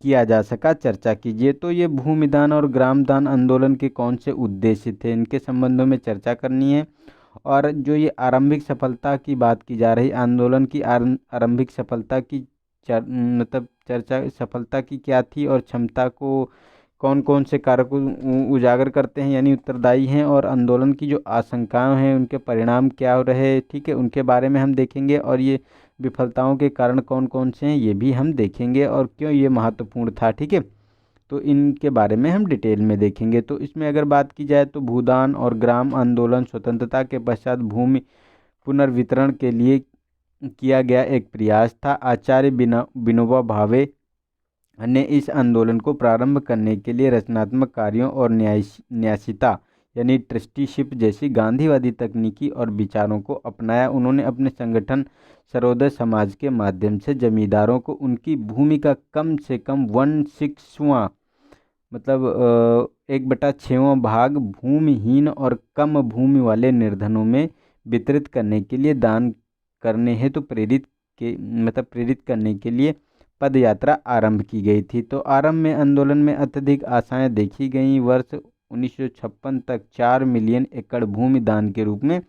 किया जा सका। चर्चा कीजिए। तो ये भूमिदान और ग्रामदान आंदोलन के कौन से उद्देश्य थे, इनके संबंधों में चर्चा करनी है। और जो ये आरंभिक सफलता की बात की जा रही, आंदोलन की आरंभिक सफलता की चर्चा सफलता की क्या थी और क्षमता को कौन कौन से कारक उजागर करते हैं यानी उत्तरदायी हैं, और आंदोलन की जो आशंकाएं हैं उनके परिणाम क्या रहे, ठीक है, उनके बारे में हम देखेंगे। और ये विफलताओं के कारण कौन कौन से हैं ये भी हम देखेंगे, और क्यों ये महत्वपूर्ण था। ठीक है, तो इनके बारे में हम डिटेल में देखेंगे। तो इसमें अगर बात की जाए तो भूदान और ग्राम आंदोलन स्वतंत्रता के पश्चात भूमि पुनर्वितरण के लिए किया गया एक प्रयास था। आचार्य विनोबा भावे ने इस आंदोलन को प्रारंभ करने के लिए रचनात्मक कार्यों और न्यासिता यानी ट्रस्टीशिप जैसी गांधीवादी तकनीकी और विचारों को अपनाया। उन्होंने अपने संगठन सर्वोदय समाज के माध्यम से जमींदारों को उनकी भूमि का कम से कम 1/6वां मतलब 1/6वां भाग भूमिहीन और कम भूमि वाले निर्धनों में वितरित करने के लिए दान करने हेतु प्रेरित करने के लिए पद यात्रा आरंभ की गई थी। तो आरंभ में आंदोलन में अत्यधिक आशाएं देखी गईं। वर्ष 1956 तक 4 मिलियन एकड़ भूमि दान के रूप में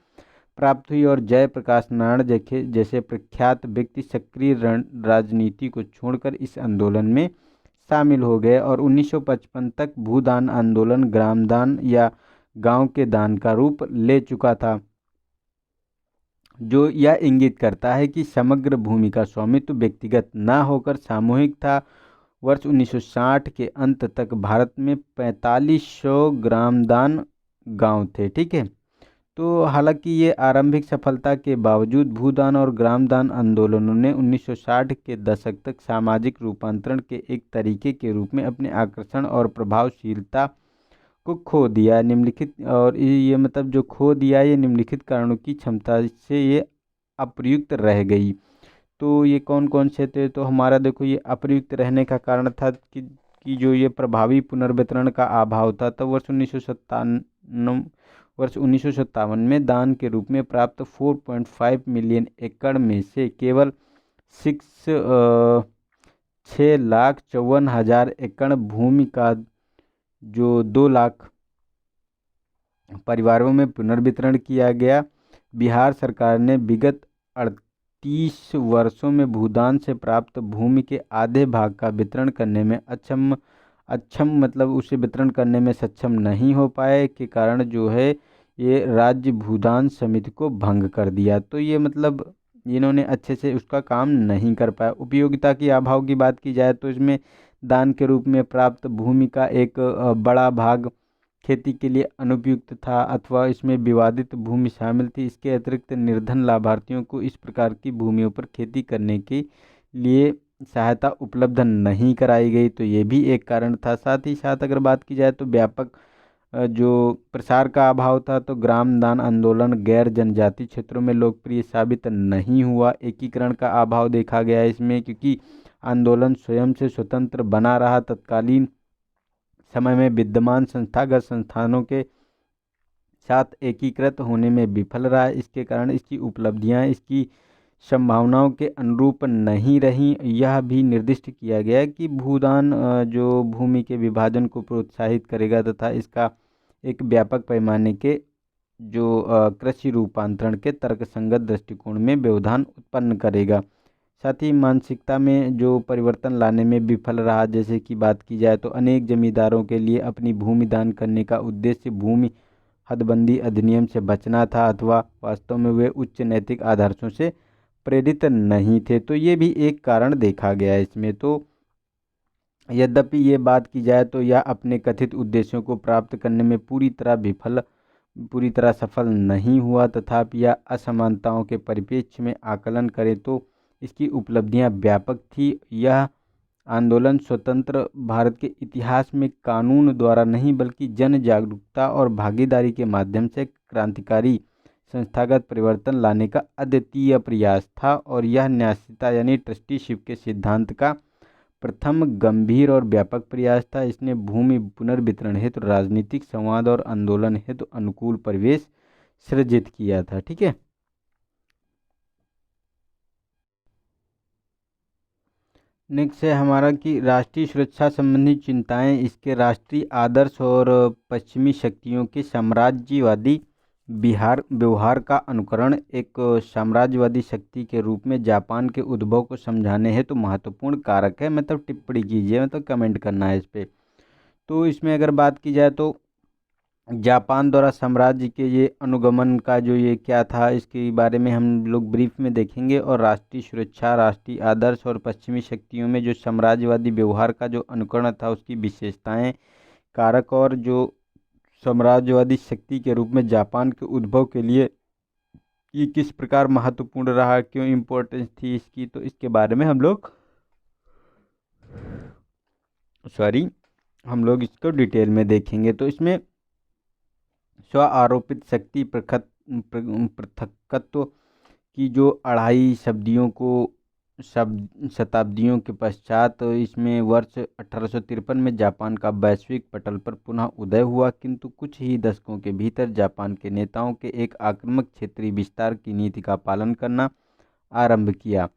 प्राप्त हुई और जयप्रकाश नारायण जैसे प्रख्यात व्यक्ति सक्रिय राजनीति को छोड़कर इस आंदोलन में शामिल हो गए। और 1955 तक भूदान आंदोलन ग्रामदान या गांव के दान का रूप ले चुका था, जो यह इंगित करता है कि समग्र भूमि का स्वामित्व व्यक्तिगत न होकर सामूहिक था। वर्ष 1960 के अंत तक भारत में 4500 ग्रामदान गांव थे। ठीक है, तो हालांकि ये आरंभिक सफलता के बावजूद भूदान और ग्रामदान आंदोलनों ने 1960 के दशक तक सामाजिक रूपांतरण के एक तरीके के रूप में अपने आकर्षण और प्रभावशीलता को खो दिया। निम्नलिखित और ये मतलब जो खो दिया ये निम्नलिखित कारणों की क्षमता से ये अप्रयुक्त रह गई। तो ये कौन कौन से थे, तो हमारा देखो ये अप्रयुक्त रहने का कारण था कि जो ये प्रभावी पुनर्वितरण का अभाव था। तो वर्ष 1957 में दान के रूप में प्राप्त 4.5 मिलियन एकड़ में से केवल 6,54,000 एकड़ भूमि का जो 2 लाख परिवारों में पुनर्वितरण किया गया। बिहार सरकार ने विगत 38 वर्षों में भूदान से प्राप्त भूमि के आधे भाग का वितरण करने में अक्षम मतलब उसे वितरण करने में सक्षम नहीं हो पाए के कारण जो है ये राज्य भूदान समिति को भंग कर दिया। तो ये मतलब इन्होंने अच्छे से उसका काम नहीं कर पाया। उपयोगिता की अभाव की बात की जाए तो इसमें दान के रूप में प्राप्त भूमि का एक बड़ा भाग खेती के लिए अनुपयुक्त था अथवा इसमें विवादित भूमि शामिल थी। इसके अतिरिक्त निर्धन लाभार्थियों को इस प्रकार की भूमियों पर खेती करने के लिए सहायता उपलब्ध नहीं कराई गई, तो ये भी एक कारण था। साथ ही साथ अगर बात की जाए तो व्यापक जो प्रसार का अभाव था, तो ग्राम दान आंदोलन गैर जनजाति क्षेत्रों में लोकप्रिय साबित नहीं हुआ। एकीकरण का अभाव देखा गया इसमें, क्योंकि आंदोलन स्वयं से स्वतंत्र बना रहा। तत्कालीन समय में विद्यमान संस्थागत संस्थानों के साथ एकीकृत होने में विफल रहा। इसके कारण इसकी उपलब्धियां इसकी संभावनाओं के अनुरूप नहीं रहीं। यह भी निर्दिष्ट किया गया कि भूदान जो भूमि के विभाजन को प्रोत्साहित करेगा तथा इसका एक व्यापक पैमाने के जो कृषि रूपांतरण के तर्कसंगत दृष्टिकोण में व्यवधान उत्पन्न करेगा। साथ ही मानसिकता में जो परिवर्तन लाने में विफल रहा। जैसे कि बात की जाए तो अनेक जमींदारों के लिए अपनी भूमि दान करने का उद्देश्य भूमि हदबंदी अधिनियम से बचना था, अथवा वास्तव में वे उच्च नैतिक आदर्शों से प्रेरित नहीं थे। तो ये भी एक कारण देखा गया है इसमें। तो यद्यपि ये बात की जाए तो यह अपने कथित उद्देश्यों को प्राप्त करने में पूरी तरह सफल नहीं हुआ। तथापि यह असमानताओं के परिप्रेक्ष्य में आकलन करें तो इसकी उपलब्धियां व्यापक थी। यह आंदोलन स्वतंत्र भारत के इतिहास में कानून द्वारा नहीं बल्कि जन जागरूकता और भागीदारी के माध्यम से क्रांतिकारी संस्थागत परिवर्तन लाने का अद्वितीय प्रयास था। और यह न्यायशीलता यानी ट्रस्टीशिप के सिद्धांत का प्रथम गंभीर और व्यापक प्रयास था। इसने भूमि पुनर्वितरण हेतु राजनीतिक संवाद और आंदोलन हेतु अनुकूल परिवेश सृजित किया था। ठीक है। नेक्स्ट है हमारा कि राष्ट्रीय सुरक्षा संबंधी चिंताएं, इसके राष्ट्रीय आदर्श और पश्चिमी शक्तियों के साम्राज्यवादी व्यवहार का अनुकरण। एक साम्राज्यवादी शक्ति के रूप में जापान के उद्भव को समझाने हेतु महत्वपूर्ण कारक है। मतलब टिप्पणी कीजिए, मतलब कमेंट करना है इस पे। तो इसमें अगर बात की जाए तो जापान द्वारा साम्राज्य के ये अनुगमन का जो ये क्या था, इसके बारे में हम लोग ब्रीफ में देखेंगे। और राष्ट्रीय सुरक्षा, राष्ट्रीय आदर्श और पश्चिमी शक्तियों में जो साम्राज्यवादी व्यवहार का जो अनुकरण था उसकी विशेषताएं, कारक, और जो साम्राज्यवादी शक्ति के रूप में जापान के उद्भव के लिए ये किस प्रकार महत्वपूर्ण रहा, क्यों इम्पोर्टेंस थी इसकी, तो इसके बारे में हम लोग इसको डिटेल में देखेंगे। तो इसमें स्व आरोपित शक्ति पृथकत्व की जो अढ़ाई शताब्दियों के पश्चात इसमें वर्ष 1853 में जापान का वैश्विक पटल पर पुनः उदय हुआ। किंतु कुछ ही दशकों के भीतर जापान के नेताओं के एक आक्रामक क्षेत्रीय विस्तार की नीति का पालन करना आरंभ किया।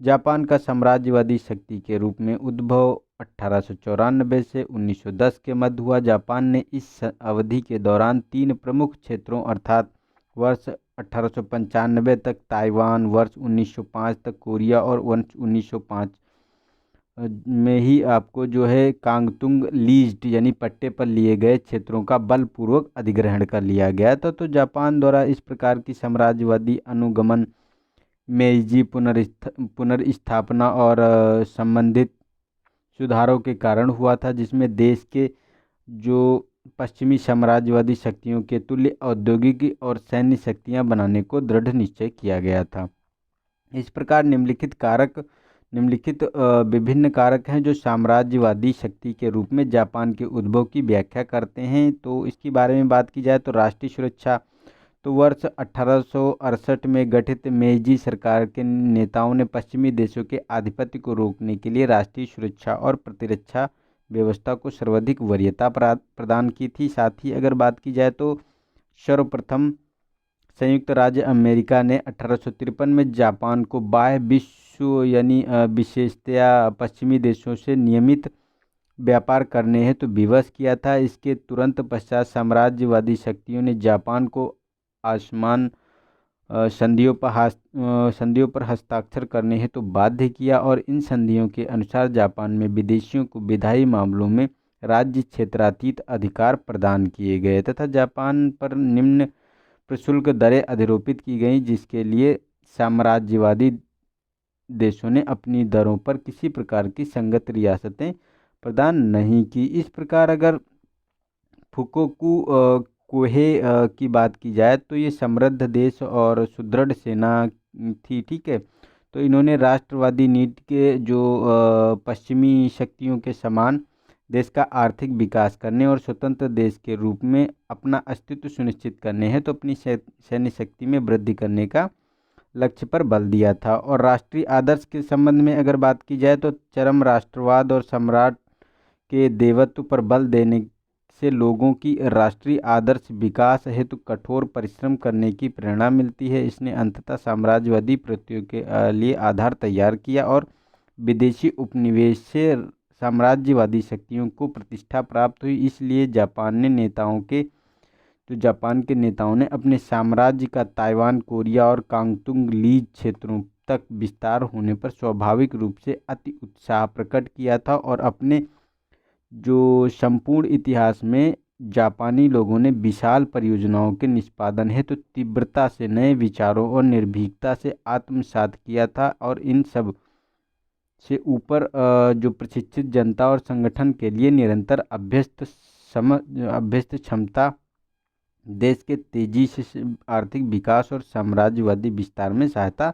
जापान का साम्राज्यवादी शक्ति के रूप में उद्भव 1894 से 1910 के मध्य हुआ। जापान ने इस अवधि के दौरान 3 प्रमुख क्षेत्रों अर्थात वर्ष 1895 तक ताइवान, वर्ष 1905 तक कोरिया और वर्ष 1905 में ही आपको जो है कांगतुंग लीज्ड यानी पट्टे पर लिए गए क्षेत्रों का बलपूर्वक अधिग्रहण कर लिया गया था। तो जापान द्वारा इस प्रकार की साम्राज्यवादी अनुगमन मेइजी पुनर्स्थापना और संबंधित सुधारों के कारण हुआ था, जिसमें देश के जो पश्चिमी साम्राज्यवादी शक्तियों के तुल्य औद्योगिक और सैन्य शक्तियां बनाने को दृढ़ निश्चय किया गया था। इस प्रकार निम्नलिखित विभिन्न कारक हैं जो साम्राज्यवादी शक्ति के रूप में जापान के उद्भव की व्याख्या करते हैं। तो इसके बारे में बात की जाए तो राष्ट्रीय सुरक्षा, तो वर्ष 1868 में गठित मेइजी सरकार के नेताओं ने पश्चिमी देशों के आधिपत्य को रोकने के लिए राष्ट्रीय सुरक्षा और प्रतिरक्षा व्यवस्था को सर्वाधिक वरीयता प्रदान की थी। साथ ही अगर बात की जाए तो सर्वप्रथम संयुक्त राज्य अमेरिका ने 1853 में जापान को बाह्य विश्व यानी विशेषतया पश्चिमी देशों से नियमित व्यापार करने हेतु विवश किया था। इसके तुरंत पश्चात साम्राज्यवादी शक्तियों ने जापान को आसमान संधियों पर हस्ताक्षर करने हेतु बाध्य किया। और इन संधियों के अनुसार जापान में विदेशियों को विधायी मामलों में राज्य क्षेत्रातीत अधिकार प्रदान किए गए तथा जापान पर निम्न प्रशुल्क दरें अधिरोपित की गईं, जिसके लिए साम्राज्यवादी देशों ने अपनी दरों पर किसी प्रकार की संगत रियासतें प्रदान नहीं की। इस प्रकार अगर फुकोकू कोहे की बात की जाए तो ये समृद्ध देश और सुदृढ़ सेना थी। ठीक है। तो इन्होंने राष्ट्रवादी नीति के जो पश्चिमी शक्तियों के समान देश का आर्थिक विकास करने और स्वतंत्र देश के रूप में अपना अस्तित्व सुनिश्चित करने हैं तो अपनी सैन्य शक्ति में वृद्धि करने का लक्ष्य पर बल दिया था। और राष्ट्रीय आदर्श के संबंध में अगर बात की जाए तो चरम राष्ट्रवाद और सम्राट के देवत्व पर बल देने से लोगों की राष्ट्रीय आदर्श विकास हेतु कठोर परिश्रम करने की प्रेरणा मिलती है। इसने अंततः साम्राज्यवादी प्रवृत्तियों के लिए आधार तैयार किया और विदेशी उपनिवेश से साम्राज्यवादी शक्तियों को प्रतिष्ठा प्राप्त हुई। इसलिए जापान के नेताओं ने अपने साम्राज्य का ताइवान, कोरिया और कांगतुंग लीज क्षेत्रों तक विस्तार होने पर स्वाभाविक रूप से अति उत्साह प्रकट किया था और अपने जो संपूर्ण इतिहास में जापानी लोगों ने विशाल परियोजनाओं के निष्पादन हेतु तीव्रता से नए विचारों और निर्भीकता से आत्मसात किया था और इन सब से ऊपर जो प्रशिक्षित जनता और संगठन के लिए निरंतर अभ्यस्त क्षमता देश के तेजी से आर्थिक विकास और साम्राज्यवादी विस्तार में सहायता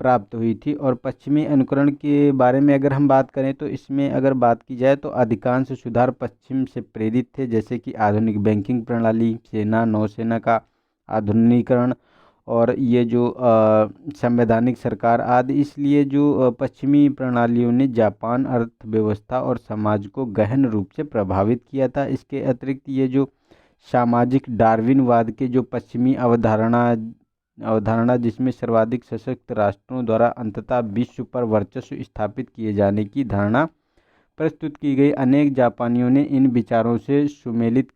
प्राप्त हुई थी। और पश्चिमी अनुकरण के बारे में अगर हम बात करें तो इसमें अगर बात की जाए तो अधिकांश सुधार पश्चिम से प्रेरित थे, जैसे कि आधुनिक बैंकिंग प्रणाली, सेना नौसेना का आधुनिकीकरण और ये जो संवैधानिक सरकार आदि। इसलिए जो पश्चिमी प्रणालियों ने जापान अर्थव्यवस्था और समाज को गहन रूप से प्रभावित किया था। इसके अतिरिक्त ये जो सामाजिक डार्विनवाद के जो पश्चिमी अवधारणा जिसमें सर्वाधिक सशक्त राष्ट्रों द्वारा अंततः विश्व पर वर्चस्व स्थापित किए जाने की धारणा प्रस्तुत की गई, अनेक जापानियों ने इन विचारों से सुमेलित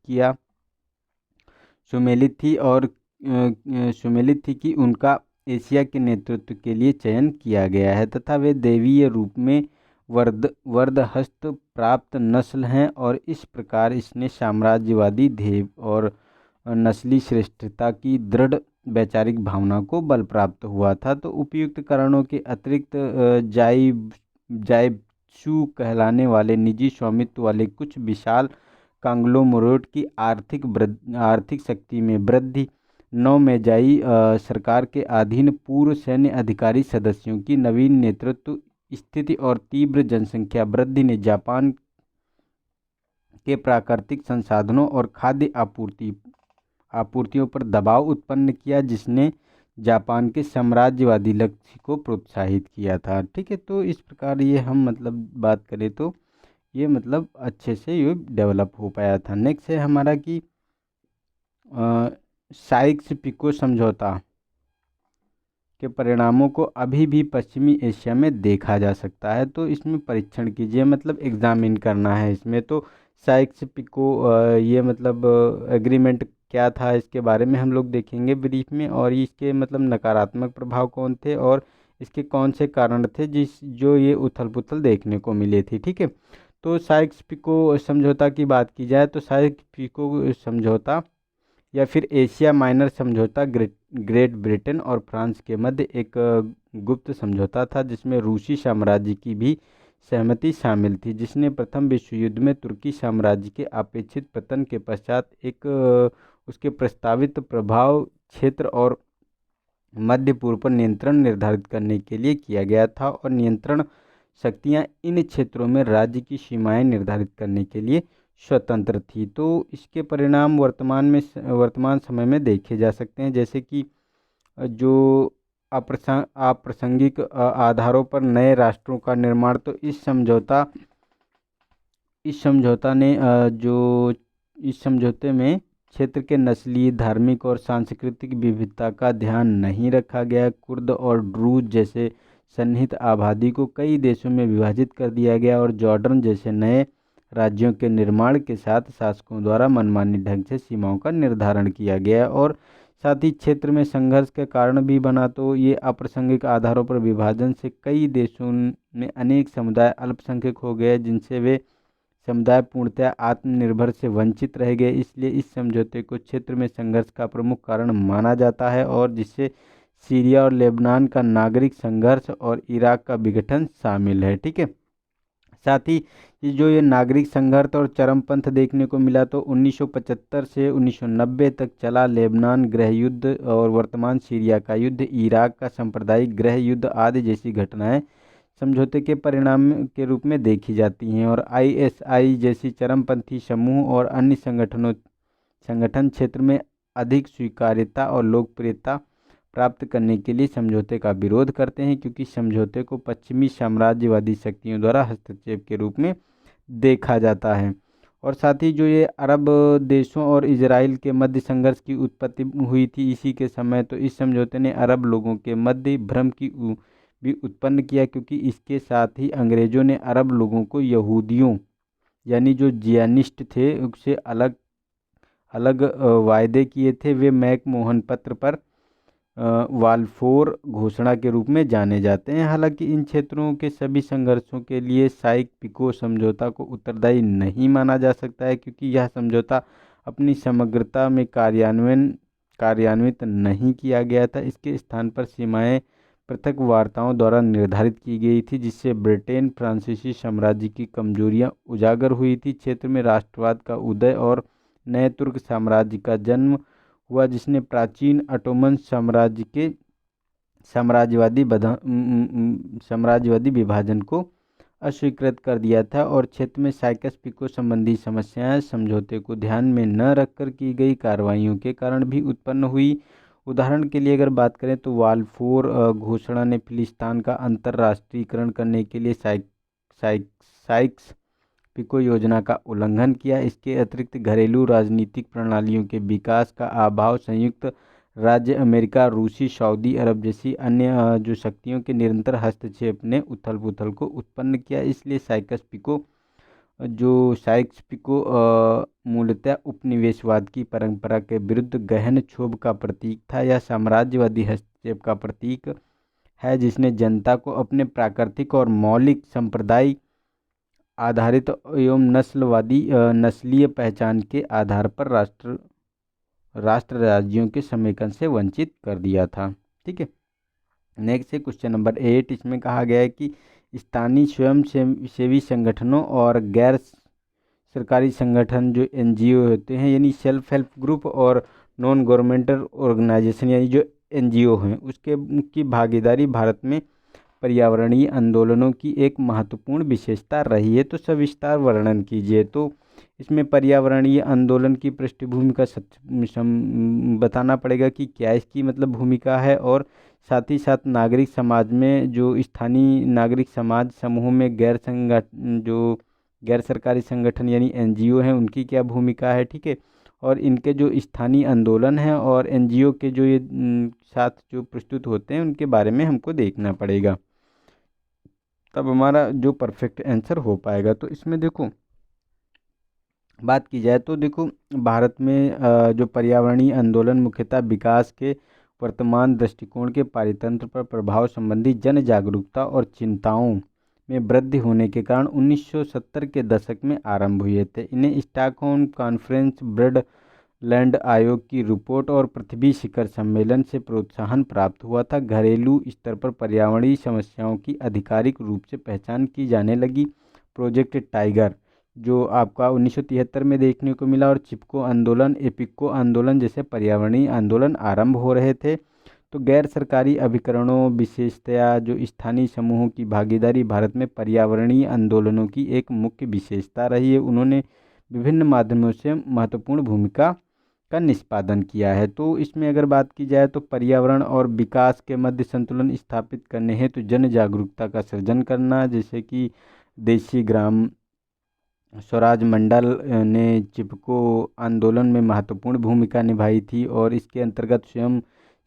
थी कि उनका एशिया के नेतृत्व के लिए चयन किया गया है तथा वे दैवीय रूप में वर्दहस्त प्राप्त नस्ल हैं और इस प्रकार इसने साम्राज्यवादी ध्येय और नस्ली श्रेष्ठता की दृढ़ वैचारिक भावना को बल प्राप्त हुआ था। तो उपयुक्त कारणों के अतिरिक्त जाइत्सु कहलाने वाले निजी स्वामित्व वाले कुछ विशाल कांग्लोमरेट की आर्थिक शक्ति में वृद्धि, नौ मेजाई सरकार के अधीन पूर्व सैन्य अधिकारी सदस्यों की नवीन नेतृत्व स्थिति और तीव्र जनसंख्या वृद्धि ने जापान के प्राकृतिक संसाधनों और खाद्य आपूर्तियों पर दबाव उत्पन्न किया, जिसने जापान के साम्राज्यवादी लक्ष्य को प्रोत्साहित किया था। ठीक है, तो इस प्रकार ये हम बात करें तो ये अच्छे से ये डेवलप हो पाया था। नेक्स्ट है हमारा कि साइक्स पिको समझौता के परिणामों को अभी भी पश्चिमी एशिया में देखा जा सकता है। तो इसमें परीक्षण कीजिए, एग्जामिन करना है इसमें। तो साइक्स पिको ये एग्रीमेंट क्या था, इसके बारे में हम लोग देखेंगे ब्रीफ में, और इसके नकारात्मक प्रभाव कौन थे और इसके कौन से कारण थे जो ये उथल पुथल देखने को मिले थे। ठीक है, तो साइक्स पिको समझौता की बात की जाए तो साइक्स पिको समझौता या फिर एशिया माइनर समझौता ग्रेट ब्रिटेन और फ्रांस के मध्य एक गुप्त समझौता था, जिसमें रूसी साम्राज्य की भी सहमति शामिल थी, जिसने प्रथम विश्व युद्ध में तुर्की साम्राज्य के अपेक्षित पतन के पश्चात उसके प्रस्तावित प्रभाव क्षेत्र और मध्य पूर्व पर नियंत्रण निर्धारित करने के लिए किया गया था, और नियंत्रण शक्तियां इन क्षेत्रों में राज्य की सीमाएं निर्धारित करने के लिए स्वतंत्र थी। तो इसके परिणाम वर्तमान समय में देखे जा सकते हैं, जैसे कि जो अप्रासंगिक आधारों पर नए राष्ट्रों का निर्माण। तो इस समझौते में क्षेत्र के नस्लीय, धार्मिक और सांस्कृतिक विविधता का ध्यान नहीं रखा गया। कुर्द और ड्रूज जैसे सन्निहित आबादी को कई देशों में विभाजित कर दिया गया और जॉर्डन जैसे नए राज्यों के निर्माण के साथ शासकों द्वारा मनमानी ढंग से सीमाओं का निर्धारण किया गया और साथ ही क्षेत्र में संघर्ष के कारण भी बना। तो ये अप्रासंगिक आधारों पर विभाजन से कई देशों में अनेक समुदाय अल्पसंख्यक हो गए, जिनसे वे समुदाय पूर्णतः आत्मनिर्भर से वंचित रह गए। इसलिए इस समझौते को क्षेत्र में संघर्ष का प्रमुख कारण माना जाता है, और जिससे सीरिया और लेबनान का नागरिक संघर्ष और इराक का विघटन शामिल है। ठीक है, साथ ही ये नागरिक संघर्ष और चरमपंथ देखने को मिला तो 1975 से 1990 तक चला लेबनान गृह युद्ध और वर्तमान सीरिया का युद्ध, इराक का सांप्रदायिक गृह युद्ध आदि जैसी घटनाएं समझौते के परिणाम के रूप में देखी जाती हैं। और ISI जैसी चरमपंथी समूह और अन्य संगठन क्षेत्र में अधिक स्वीकार्यता और लोकप्रियता प्राप्त करने के लिए समझौते का विरोध करते हैं, क्योंकि समझौते को पश्चिमी साम्राज्यवादी शक्तियों द्वारा हस्तक्षेप के रूप में देखा जाता है। और साथ ही जो ये अरब देशों और इजराइल के मध्य संघर्ष की उत्पत्ति हुई थी इसी के समय, तो इस समझौते ने अरब लोगों के मध्य भ्रम की भी उत्पन्न किया, क्योंकि इसके साथ ही अंग्रेजों ने अरब लोगों को यहूदियों यानी जो जियानिस्ट थे उससे अलग अलग वायदे किए थे। वे मैक मोहन पत्र पर वाल्फोर घोषणा के रूप में जाने जाते हैं। हालांकि इन क्षेत्रों के सभी संघर्षों के लिए साइक पिको समझौता को उत्तरदायी नहीं माना जा सकता है, क्योंकि यह समझौता अपनी समग्रता में कार्यान्वित नहीं किया गया था। इसके स्थान पर सीमाएं पृथक वार्ताओं द्वारा निर्धारित की गई थी, जिससे ब्रिटेन फ्रांसीसी साम्राज्य की कमजोरियां उजागर हुई थी। क्षेत्र में राष्ट्रवाद का उदय और नए तुर्क साम्राज्य का जन्म हुआ, जिसने प्राचीन ऑटोमन साम्राज्य के साम्राज्यवादी विभाजन को अस्वीकृत कर दिया था। और क्षेत्र में साइकस पिको संबंधी समस्याएं समझौते को ध्यान में न रखकर की गई कार्रवाइयों के कारण भी उत्पन्न हुई। उदाहरण के लिए अगर बात करें तो वाल्फोर घोषणा ने फिलिस्तीन का अंतर्राष्ट्रीयकरण करने के लिए साइक्स पिको योजना का उल्लंघन किया। इसके अतिरिक्त घरेलू राजनीतिक प्रणालियों के विकास का अभाव, संयुक्त राज्य अमेरिका, रूसी, सऊदी अरब जैसी अन्य जो शक्तियों के निरंतर हस्तक्षेप ने उथल पुथल को उत्पन्न किया। इसलिए साइक्स पिको मूलतः उपनिवेशवाद की परंपरा के विरुद्ध गहन क्षोभ का प्रतीक था। यह साम्राज्यवादी हस्तक्षेप का प्रतीक है जिसने जनता को अपने प्राकृतिक और मौलिक संप्रदाय आधारित एवं नस्लीय पहचान के आधार पर राष्ट्र राज्यों के समेकन से वंचित कर दिया था। ठीक है, नेक्स्ट है क्वेश्चन नंबर 8। इसमें कहा गया है कि स्थानीय स्वयं सेवी संगठनों और गैर सरकारी संगठन जो एनजीओ होते हैं यानी सेल्फ हेल्प ग्रुप और नॉन गवर्नमेंटल ऑर्गेनाइजेशन यानी जो एनजीओ हैं उसके की भागीदारी भारत में पर्यावरणीय आंदोलनों की एक महत्वपूर्ण विशेषता रही है। तो सविस्तार वर्णन कीजिए। तो इसमें पर्यावरणीय आंदोलन की पृष्ठभूमि का बताना पड़ेगा कि क्या इसकी मतलब भूमिका है, और साथ ही साथ नागरिक समाज में जो स्थानीय नागरिक समाज समूहों में गैर सरकारी संगठन यानी एनजीओ हैं उनकी क्या भूमिका है। ठीक है, और इनके जो स्थानीय आंदोलन हैं और एनजीओ के जो ये साथ जो प्रस्तुत होते हैं उनके बारे में हमको देखना पड़ेगा, तब हमारा जो परफेक्ट आंसर हो पाएगा। तो इसमें देखो बात की जाए तो देखो भारत में जो पर्यावरणीय आंदोलन मुख्यतः विकास के वर्तमान दृष्टिकोण के पारितंत्र पर प्रभाव संबंधी जन जागरूकता और चिंताओं में वृद्धि होने के कारण 1970 के दशक में आरंभ हुए थे। इन्हें स्टॉकहोम कॉन्फ्रेंस, ब्रडलैंड आयोग की रिपोर्ट और पृथ्वी शिखर सम्मेलन से प्रोत्साहन प्राप्त हुआ था। घरेलू स्तर पर पर्यावरणीय समस्याओं की आधिकारिक रूप से पहचान की जाने लगी। प्रोजेक्ट टाइगर जो आपका 1973 में देखने को मिला, और चिपको आंदोलन, एपिको आंदोलन जैसे पर्यावरणीय आंदोलन आरंभ हो रहे थे। तो गैर सरकारी अभिकरणों, विशेषतया जो स्थानीय समूहों की भागीदारी भारत में पर्यावरणीय आंदोलनों की एक मुख्य विशेषता रही है। उन्होंने विभिन्न माध्यमों से महत्वपूर्ण भूमिका का निष्पादन किया है। तो इसमें अगर बात की जाए तो पर्यावरण और विकास के मध्य संतुलन स्थापित करने हेतु जन जागरूकता का सृजन करना, जैसे कि देशी ग्राम स्वराज मंडल ने चिपको आंदोलन में महत्वपूर्ण भूमिका निभाई थी, और इसके अंतर्गत स्वयं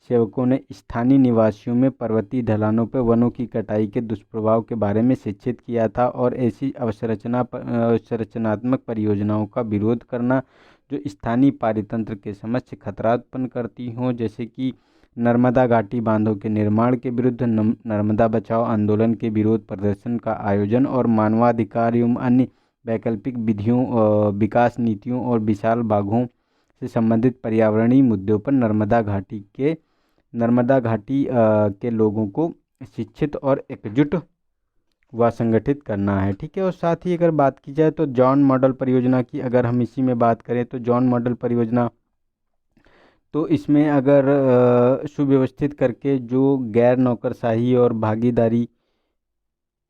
सेवकों ने स्थानीय निवासियों में पर्वतीय ढलानों पर वनों की कटाई के दुष्प्रभाव के बारे में शिक्षित किया था, और ऐसी अवसंरचनात्मक परियोजनाओं का विरोध करना जो स्थानीय पारितंत्र के समक्ष खतरा उत्पन्न करती हों, जैसे कि नर्मदा घाटी बांधों के निर्माण के विरुद्ध नर्मदा बचाओ आंदोलन के विरोध प्रदर्शन का आयोजन, और मानवाधिकार एवं अन्य वैकल्पिक विधियों, विकास नीतियों और विशाल बागों से संबंधित पर्यावरणीय मुद्दों पर नर्मदा घाटी के लोगों को शिक्षित और एकजुट व संगठित करना है। ठीक है, और साथ ही अगर बात की जाए तो जॉन मॉडल परियोजना की, अगर हम इसी में बात करें तो जॉन मॉडल परियोजना, तो इसमें अगर सुव्यवस्थित करके जो गैर नौकरशाही और भागीदारी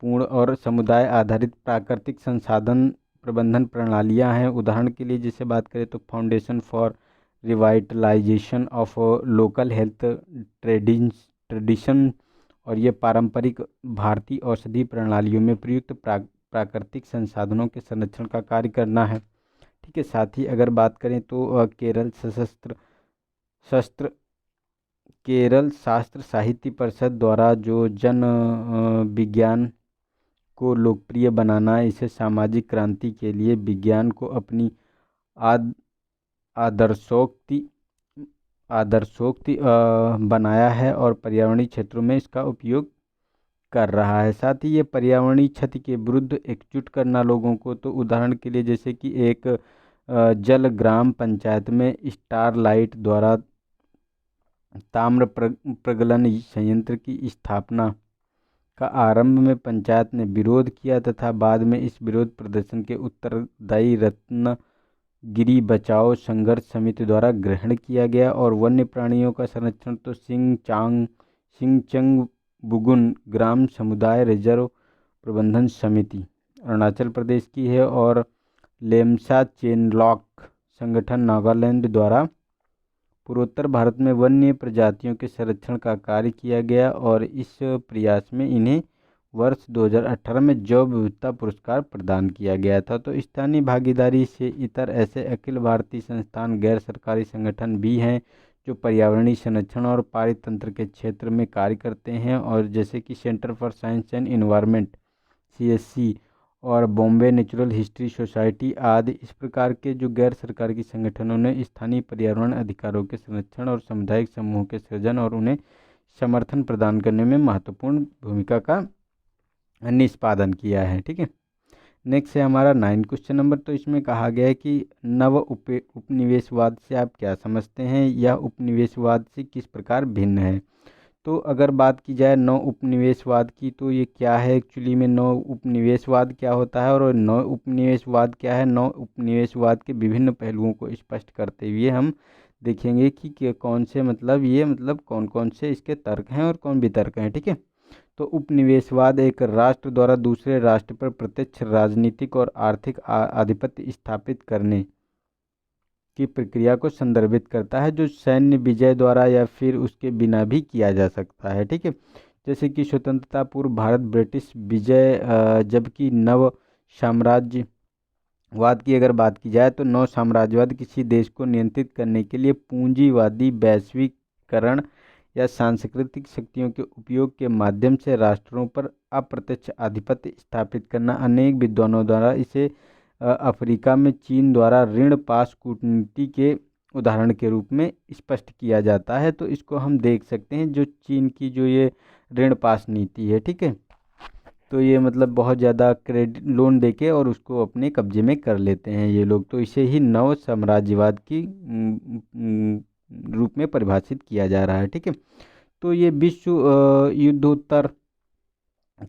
पूर्ण और समुदाय आधारित प्राकृतिक संसाधन प्रबंधन प्रणालियां हैं। उदाहरण के लिए जैसे बात करें तो foundation for revitalisation of local health tradition, और ये पारंपरिक भारतीय औषधि प्रणालियों में प्रयुक्त प्राकृतिक संसाधनों के संरक्षण का कार्य करना है। ठीक है। साथ ही अगर बात करें तो केरल शास्त्र साहित्य परिषद द्वारा जो जन विज्ञान को लोकप्रिय बनाना, इसे सामाजिक क्रांति के लिए विज्ञान को अपनी आद आदर्शोक्ति आदर्शोक्ति बनाया है और पर्यावरणीय क्षेत्रों में इसका उपयोग कर रहा है। साथ ही ये पर्यावरणीय क्षति के विरुद्ध एकजुट करना लोगों को, तो उदाहरण के लिए जैसे कि एक जल ग्राम पंचायत में स्टारलाइट द्वारा ताम्र प्रगलन संयंत्र की स्थापना का आरंभ में पंचायत ने विरोध किया तथा बाद में इस विरोध प्रदर्शन के उत्तरदायी रत्नगिरी बचाओ संघर्ष समिति द्वारा ग्रहण किया गया। और वन्य प्राणियों का संरक्षण तो सिंगचंग बुगुन ग्राम समुदाय रिजर्व प्रबंधन समिति अरुणाचल प्रदेश की है और लेम्सा चेनलॉक संगठन नागालैंड द्वारा पूर्वोत्तर भारत में वन्य प्रजातियों के संरक्षण का कार्य किया गया और इस प्रयास में इन्हें वर्ष 2018 में जैव विविधता पुरस्कार प्रदान किया गया था। तो स्थानीय भागीदारी से इतर ऐसे अखिल भारतीय संस्थान गैर सरकारी संगठन भी हैं जो पर्यावरणीय संरक्षण और पारितंत्र के क्षेत्र में कार्य करते हैं, और जैसे कि centre for science and environment CSC और बॉम्बे नेचुरल हिस्ट्री सोसाइटी आदि। इस प्रकार के जो गैर सरकारी संगठनों ने स्थानीय पर्यावरण अधिकारों के संरक्षण और सामुदायिक समूहों के सृजन और उन्हें समर्थन प्रदान करने में महत्वपूर्ण भूमिका का निष्पादन किया है। ठीक है। नेक्स्ट है हमारा 9 क्वेश्चन नंबर। तो इसमें कहा गया है कि नव उपनिवेशवाद से आप क्या समझते हैं, यह उपनिवेशवाद से किस प्रकार भिन्न है। तो अगर बात की जाए नव उपनिवेशवाद की, तो ये क्या है एक्चुअली में, नव उपनिवेशवाद क्या होता है और नव उपनिवेशवाद क्या है। नव उपनिवेशवाद के विभिन्न पहलुओं को स्पष्ट करते हुए हम देखेंगे कि कौन से कौन कौन से इसके तर्क हैं और कौन वितर्क हैं। ठीक है। तो उपनिवेशवाद एक राष्ट्र द्वारा दूसरे राष्ट्र पर प्रत्यक्ष राजनीतिक और आर्थिक आधिपत्य स्थापित करने की प्रक्रिया को संदर्भित करता है, जो सैन्य विजय द्वारा या फिर उसके बिना भी किया जा सकता है। ठीक है। जैसे कि स्वतंत्रता पूर्व भारत ब्रिटिश विजय, जबकि नव साम्राज्यवाद की अगर बात की जाए तो नव साम्राज्यवाद किसी देश को नियंत्रित करने के लिए पूंजीवादी वैश्वीकरण या सांस्कृतिक शक्तियों के उपयोग के माध्यम से राष्ट्रों पर अप्रत्यक्ष आधिपत्य स्थापित करना। अनेक विद्वानों द्वारा इसे अफ्रीका में चीन द्वारा ऋण पास कूटनीति के उदाहरण के रूप में स्पष्ट किया जाता है। तो इसको हम देख सकते हैं, जो चीन की जो ये ऋण पास नीति है। ठीक है। तो ये बहुत ज़्यादा क्रेडिट लोन देके और उसको अपने कब्जे में कर लेते हैं ये लोग। तो इसे ही नव साम्राज्यवाद की रूप में परिभाषित किया जा रहा है। ठीक है। तो ये विश्व युद्धोत्तर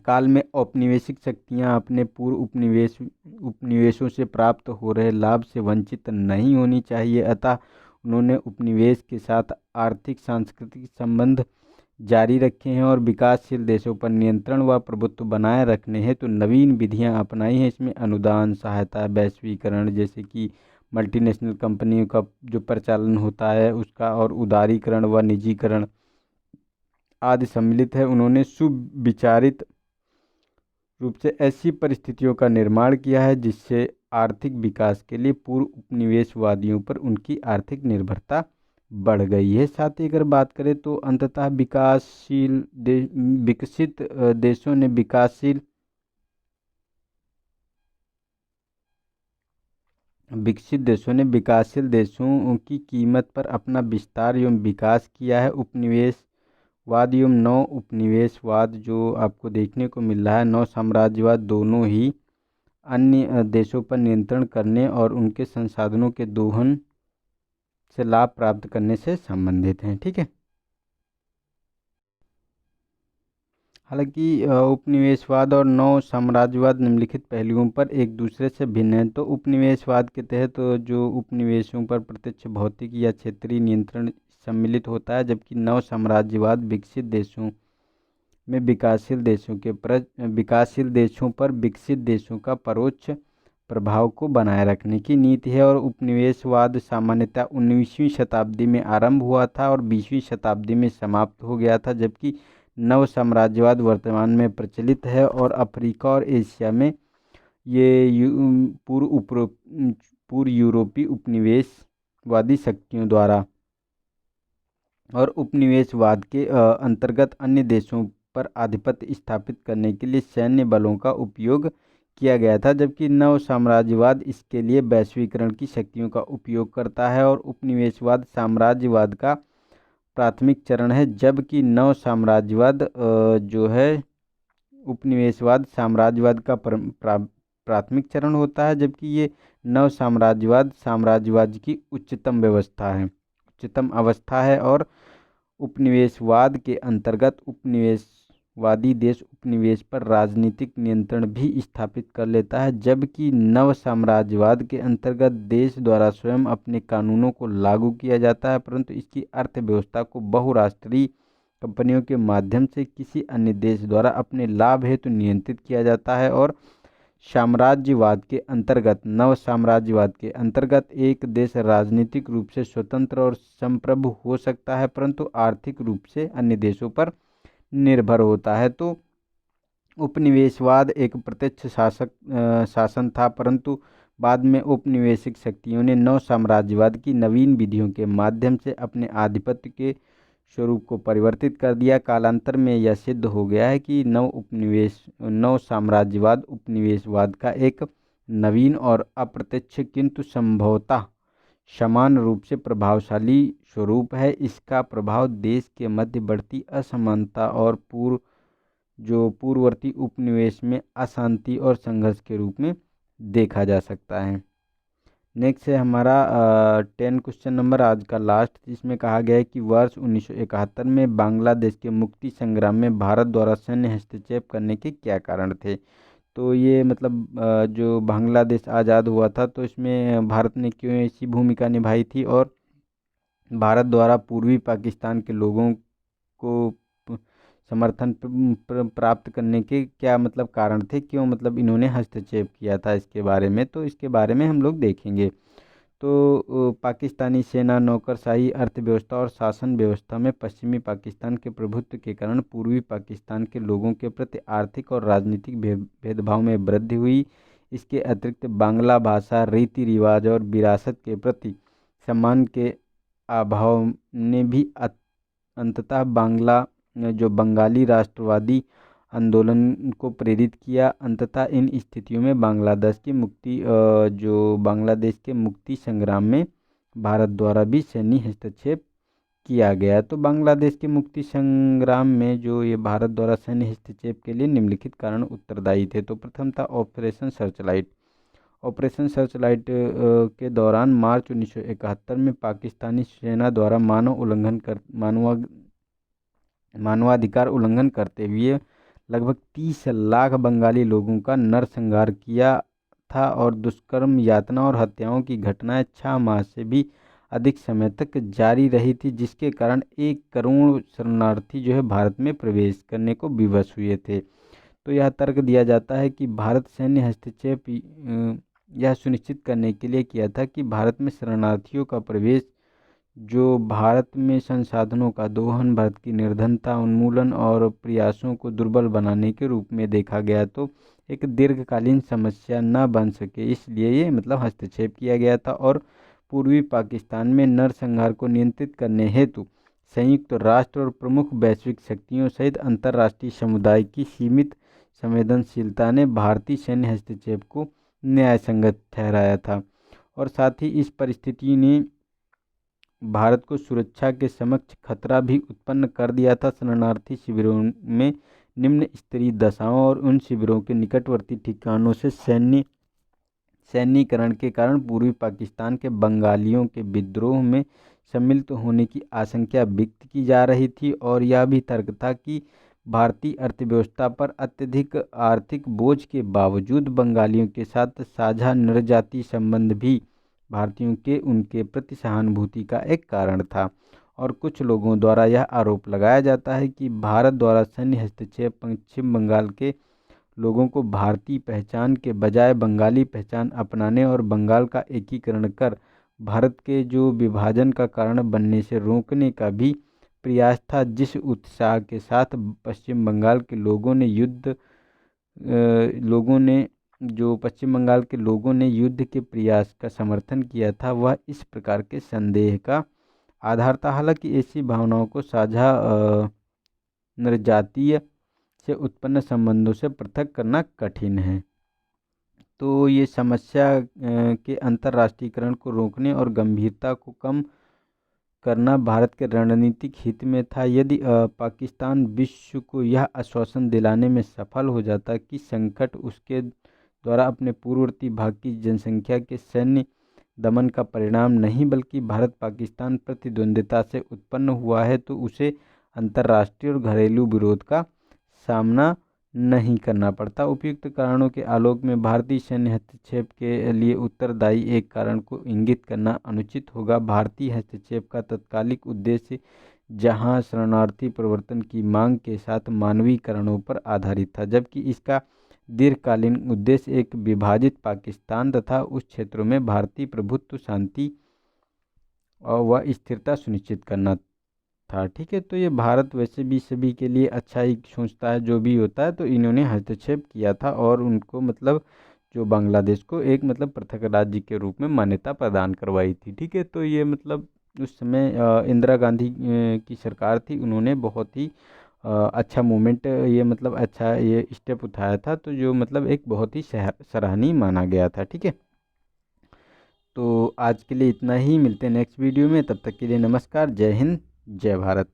काल में औपनिवेशिक शक्तियां अपने पूर्व उपनिवेशों से प्राप्त हो रहे लाभ से वंचित नहीं होनी चाहिए, अतः उन्होंने उपनिवेश के साथ आर्थिक सांस्कृतिक संबंध जारी रखे हैं और विकासशील देशों पर नियंत्रण व प्रभुत्व बनाए रखने हैं तो नवीन विधियां अपनाई हैं। इसमें अनुदान, सहायता, वैश्वीकरण जैसे कि मल्टीनेशनल कंपनियों का जो प्रचालन होता है उसका, और उदारीकरण व निजीकरण आदि सम्मिलित है। उन्होंने सुविचारित रूप से ऐसी परिस्थितियों का निर्माण किया है जिससे आर्थिक विकास के लिए पूर्व उपनिवेशवादियों पर उनकी आर्थिक निर्भरता बढ़ गई है। साथ ही अगर बात करें तो अंततः विकसित देशों ने विकासशील देशों की कीमत पर अपना विस्तार एवं विकास किया है। उपनिवेशवाद एवं नव उपनिवेशवाद जो आपको देखने को मिल रहा है, नव साम्राज्यवाद, दोनों ही अन्य देशों पर नियंत्रण करने और उनके संसाधनों के दोहन से लाभ प्राप्त करने से संबंधित हैं। ठीक है। हालांकि उपनिवेशवाद और नव साम्राज्यवाद निम्नलिखित पहलुओं पर एक दूसरे से भिन्न हैं। तो उपनिवेशवाद के तहत जो उपनिवेशों पर प्रत्यक्ष भौतिक या क्षेत्रीय नियंत्रण सम्मिलित होता है, जबकि नव साम्राज्यवाद विकसित देशों पर विकसित देशों का परोक्ष प्रभाव को बनाए रखने की नीति है। और उपनिवेशवाद सामान्यतः 19वीं शताब्दी में आरंभ हुआ था और 20वीं शताब्दी में समाप्त हो गया था, जबकि नव साम्राज्यवाद वर्तमान में प्रचलित पूर्व पूर्व यूरोपीय उपनिवेशवादी शक्तियों द्वारा और उपनिवेशवाद के अंतर्गत अन्य देशों पर आधिपत्य स्थापित करने के लिए सैन्य बलों का उपयोग किया गया था, जबकि नव साम्राज्यवाद इसके लिए वैश्वीकरण की शक्तियों का उपयोग करता है और उपनिवेशवाद साम्राज्यवाद का प्राथमिक चरण है, जबकि नव साम्राज्यवाद जो है उपनिवेशवाद साम्राज्यवाद का प्राथमिक चरण होता है, जबकि ये नव साम्राज्यवाद साम्राज्यवाद की उच्चतम अवस्था है और उपनिवेशवाद के अंतर्गत उपनिवेशवादी देश उपनिवेश पर राजनीतिक नियंत्रण भी स्थापित कर लेता है, जबकि नव साम्राज्यवाद के अंतर्गत देश द्वारा स्वयं अपने कानूनों को लागू किया जाता है, परंतु इसकी अर्थव्यवस्था को बहुराष्ट्रीय कंपनियों के माध्यम से किसी अन्य देश द्वारा अपने लाभ हेतु नियंत्रित किया जाता है। और नव साम्राज्यवाद के अंतर्गत एक देश राजनीतिक रूप से स्वतंत्र और संप्रभु हो सकता है, परंतु आर्थिक रूप से अन्य देशों पर निर्भर होता है। तो उपनिवेशवाद एक प्रत्यक्ष शासन था, परंतु बाद में औपनिवेशिक शक्तियों ने नव साम्राज्यवाद की नवीन विधियों के माध्यम से अपने आधिपत्य के स्वरूप को परिवर्तित कर दिया। कालांतर में यह सिद्ध हो गया है कि नव साम्राज्यवाद उपनिवेशवाद का एक नवीन और अप्रत्यक्ष किंतु संभवतः समान रूप से प्रभावशाली स्वरूप है। इसका प्रभाव देश के मध्यवर्ती असमानता और पूर्ववर्ती उपनिवेश में अशांति और संघर्ष के रूप में देखा जा सकता है। नेक्स्ट है हमारा 10 क्वेश्चन नंबर आज का लास्ट, जिसमें कहा गया है कि वर्ष 1971 में बांग्लादेश के मुक्ति संग्राम में भारत द्वारा सैन्य हस्तक्षेप करने के क्या कारण थे। तो ये मतलब जो बांग्लादेश आज़ाद हुआ था तो इसमें भारत ने क्यों ऐसी भूमिका निभाई थी और भारत द्वारा पूर्वी पाकिस्तान के लोगों को समर्थन प्राप्त करने के क्या मतलब कारण थे, क्यों मतलब इन्होंने हस्तक्षेप किया था इसके बारे में, तो इसके बारे में हम लोग देखेंगे। तो पाकिस्तानी सेना, नौकरशाही, अर्थव्यवस्था और शासन व्यवस्था में पश्चिमी पाकिस्तान के प्रभुत्व के कारण पूर्वी पाकिस्तान के लोगों के प्रति आर्थिक और राजनीतिक भेदभाव में वृद्धि हुई। इसके अतिरिक्त बांग्ला भाषा, रीति रिवाज और विरासत के प्रति सम्मान के अभाव ने भी अंततः बंगाली राष्ट्रवादी आंदोलन को प्रेरित किया। अंततः इन स्थितियों में बांग्लादेश के मुक्ति संग्राम में भारत द्वारा भी सैन्य हस्तक्षेप किया गया। तो बांग्लादेश के मुक्ति संग्राम में जो ये भारत द्वारा सैन्य हस्तक्षेप के लिए निम्नलिखित कारण उत्तरदायी थे। तो प्रथम था ऑपरेशन सर्चलाइट। ऑपरेशन सर्चलाइट के दौरान मार्च 1971 में पाकिस्तानी सेना द्वारा मानवाधिकार उल्लंघन करते हुए लगभग 30 लाख बंगाली लोगों का नरसंहार किया था और दुष्कर्म, यातना और हत्याओं की घटनाएं 6 माह से भी अधिक समय तक जारी रही थी, जिसके कारण 1 करोड़ शरणार्थी जो है भारत में प्रवेश करने को विवश हुए थे। तो यह तर्क दिया जाता है कि भारत सैन्य हस्तक्षेप यह सुनिश्चित करने के लिए किया था कि भारत में शरणार्थियों का प्रवेश जो भारत में संसाधनों का दोहन, भारत की निर्धनता उन्मूलन और प्रयासों को दुर्बल बनाने के रूप में देखा गया, तो एक दीर्घकालीन समस्या न बन सके, इसलिए ये मतलब हस्तक्षेप किया गया था। और पूर्वी पाकिस्तान में नरसंहार को नियंत्रित करने हेतु संयुक्त राष्ट्र और प्रमुख वैश्विक शक्तियों सहित अंतर्राष्ट्रीय समुदाय की सीमित संवेदनशीलता ने भारतीय सैन्य हस्तक्षेप को न्यायसंगत ठहराया था। और साथ ही इस परिस्थिति ने भारत को सुरक्षा के समक्ष खतरा भी उत्पन्न कर दिया था। शरणार्थी शिविरों में निम्न स्तरीय दशाओं और उन शिविरों के निकटवर्ती ठिकानों से सैन्यीकरण के कारण पूर्वी पाकिस्तान के बंगालियों के विद्रोह में सम्मिलित होने की आशंका व्यक्त की जा रही थी। और यह भी तर्क था कि भारतीय अर्थव्यवस्था पर अत्यधिक आर्थिक बोझ के बावजूद बंगालियों के साथ साझा नरजातीय संबंध भी भारतीयों के उनके प्रति सहानुभूति का एक कारण था। और कुछ लोगों द्वारा यह आरोप लगाया जाता है कि भारत द्वारा सैन्य हस्तक्षेप पश्चिम बंगाल के लोगों को भारतीय पहचान के बजाय बंगाली पहचान अपनाने और बंगाल का एकीकरण कर भारत के जो विभाजन का कारण बनने से रोकने का भी प्रयास था। जिस उत्साह के साथ पश्चिम बंगाल के लोगों ने जो पश्चिम बंगाल के लोगों ने युद्ध के प्रयास का समर्थन किया था वह इस प्रकार के संदेह का आधार था। हालांकि ऐसी भावनाओं को साझा नृजातीय से उत्पन्न संबंधों से पृथक करना कठिन है। तो ये समस्या के अंतर्राष्ट्रीयकरण को रोकने और गंभीरता को कम करना भारत के रणनीतिक हित में था। यदि पाकिस्तान विश्व को यह आश्वासन दिलाने में सफल हो जाता कि संकट उसके द्वारा अपने पूर्ववर्ती भाग की जनसंख्या के सैन्य दमन का परिणाम नहीं बल्कि भारत पाकिस्तान प्रतिद्वंद्विता से उत्पन्न हुआ है, तो उसे अंतर्राष्ट्रीय और घरेलू विरोध का सामना नहीं करना पड़ता। उपयुक्त कारणों के आलोक में भारतीय सैन्य हस्तक्षेप के लिए उत्तरदायी एक कारण को इंगित करना अनुचित होगा। भारतीय हस्तक्षेप का तत्कालिक उद्देश्य जहां शरणार्थी प्रवर्तन की मांग के साथ मानवीय कारणों पर आधारित था, जबकि इसका दीर्घकालीन उद्देश्य एक विभाजित पाकिस्तान तथा उस क्षेत्रों में भारतीय प्रभुत्व, शांति व स्थिरता सुनिश्चित करना था। ठीक है, तो ये भारत वैसे भी सभी के लिए अच्छा ही सोचता है जो भी होता है, तो इन्होंने हस्तक्षेप किया था और उनको मतलब जो बांग्लादेश को एक मतलब पृथक राज्य के रूप में मान्यता प्रदान करवाई थी। ठीक है, तो ये मतलब उस समय इंदिरा गांधी की सरकार थी, उन्होंने बहुत ही अच्छा मूवमेंट ये मतलब अच्छा ये स्टेप उठाया था, तो जो मतलब एक बहुत ही सराहनीय माना गया था। ठीक है, तो आज के लिए इतना ही, मिलते हैं नेक्स्ट वीडियो में, तब तक के लिए नमस्कार, जय हिंद, जय भारत।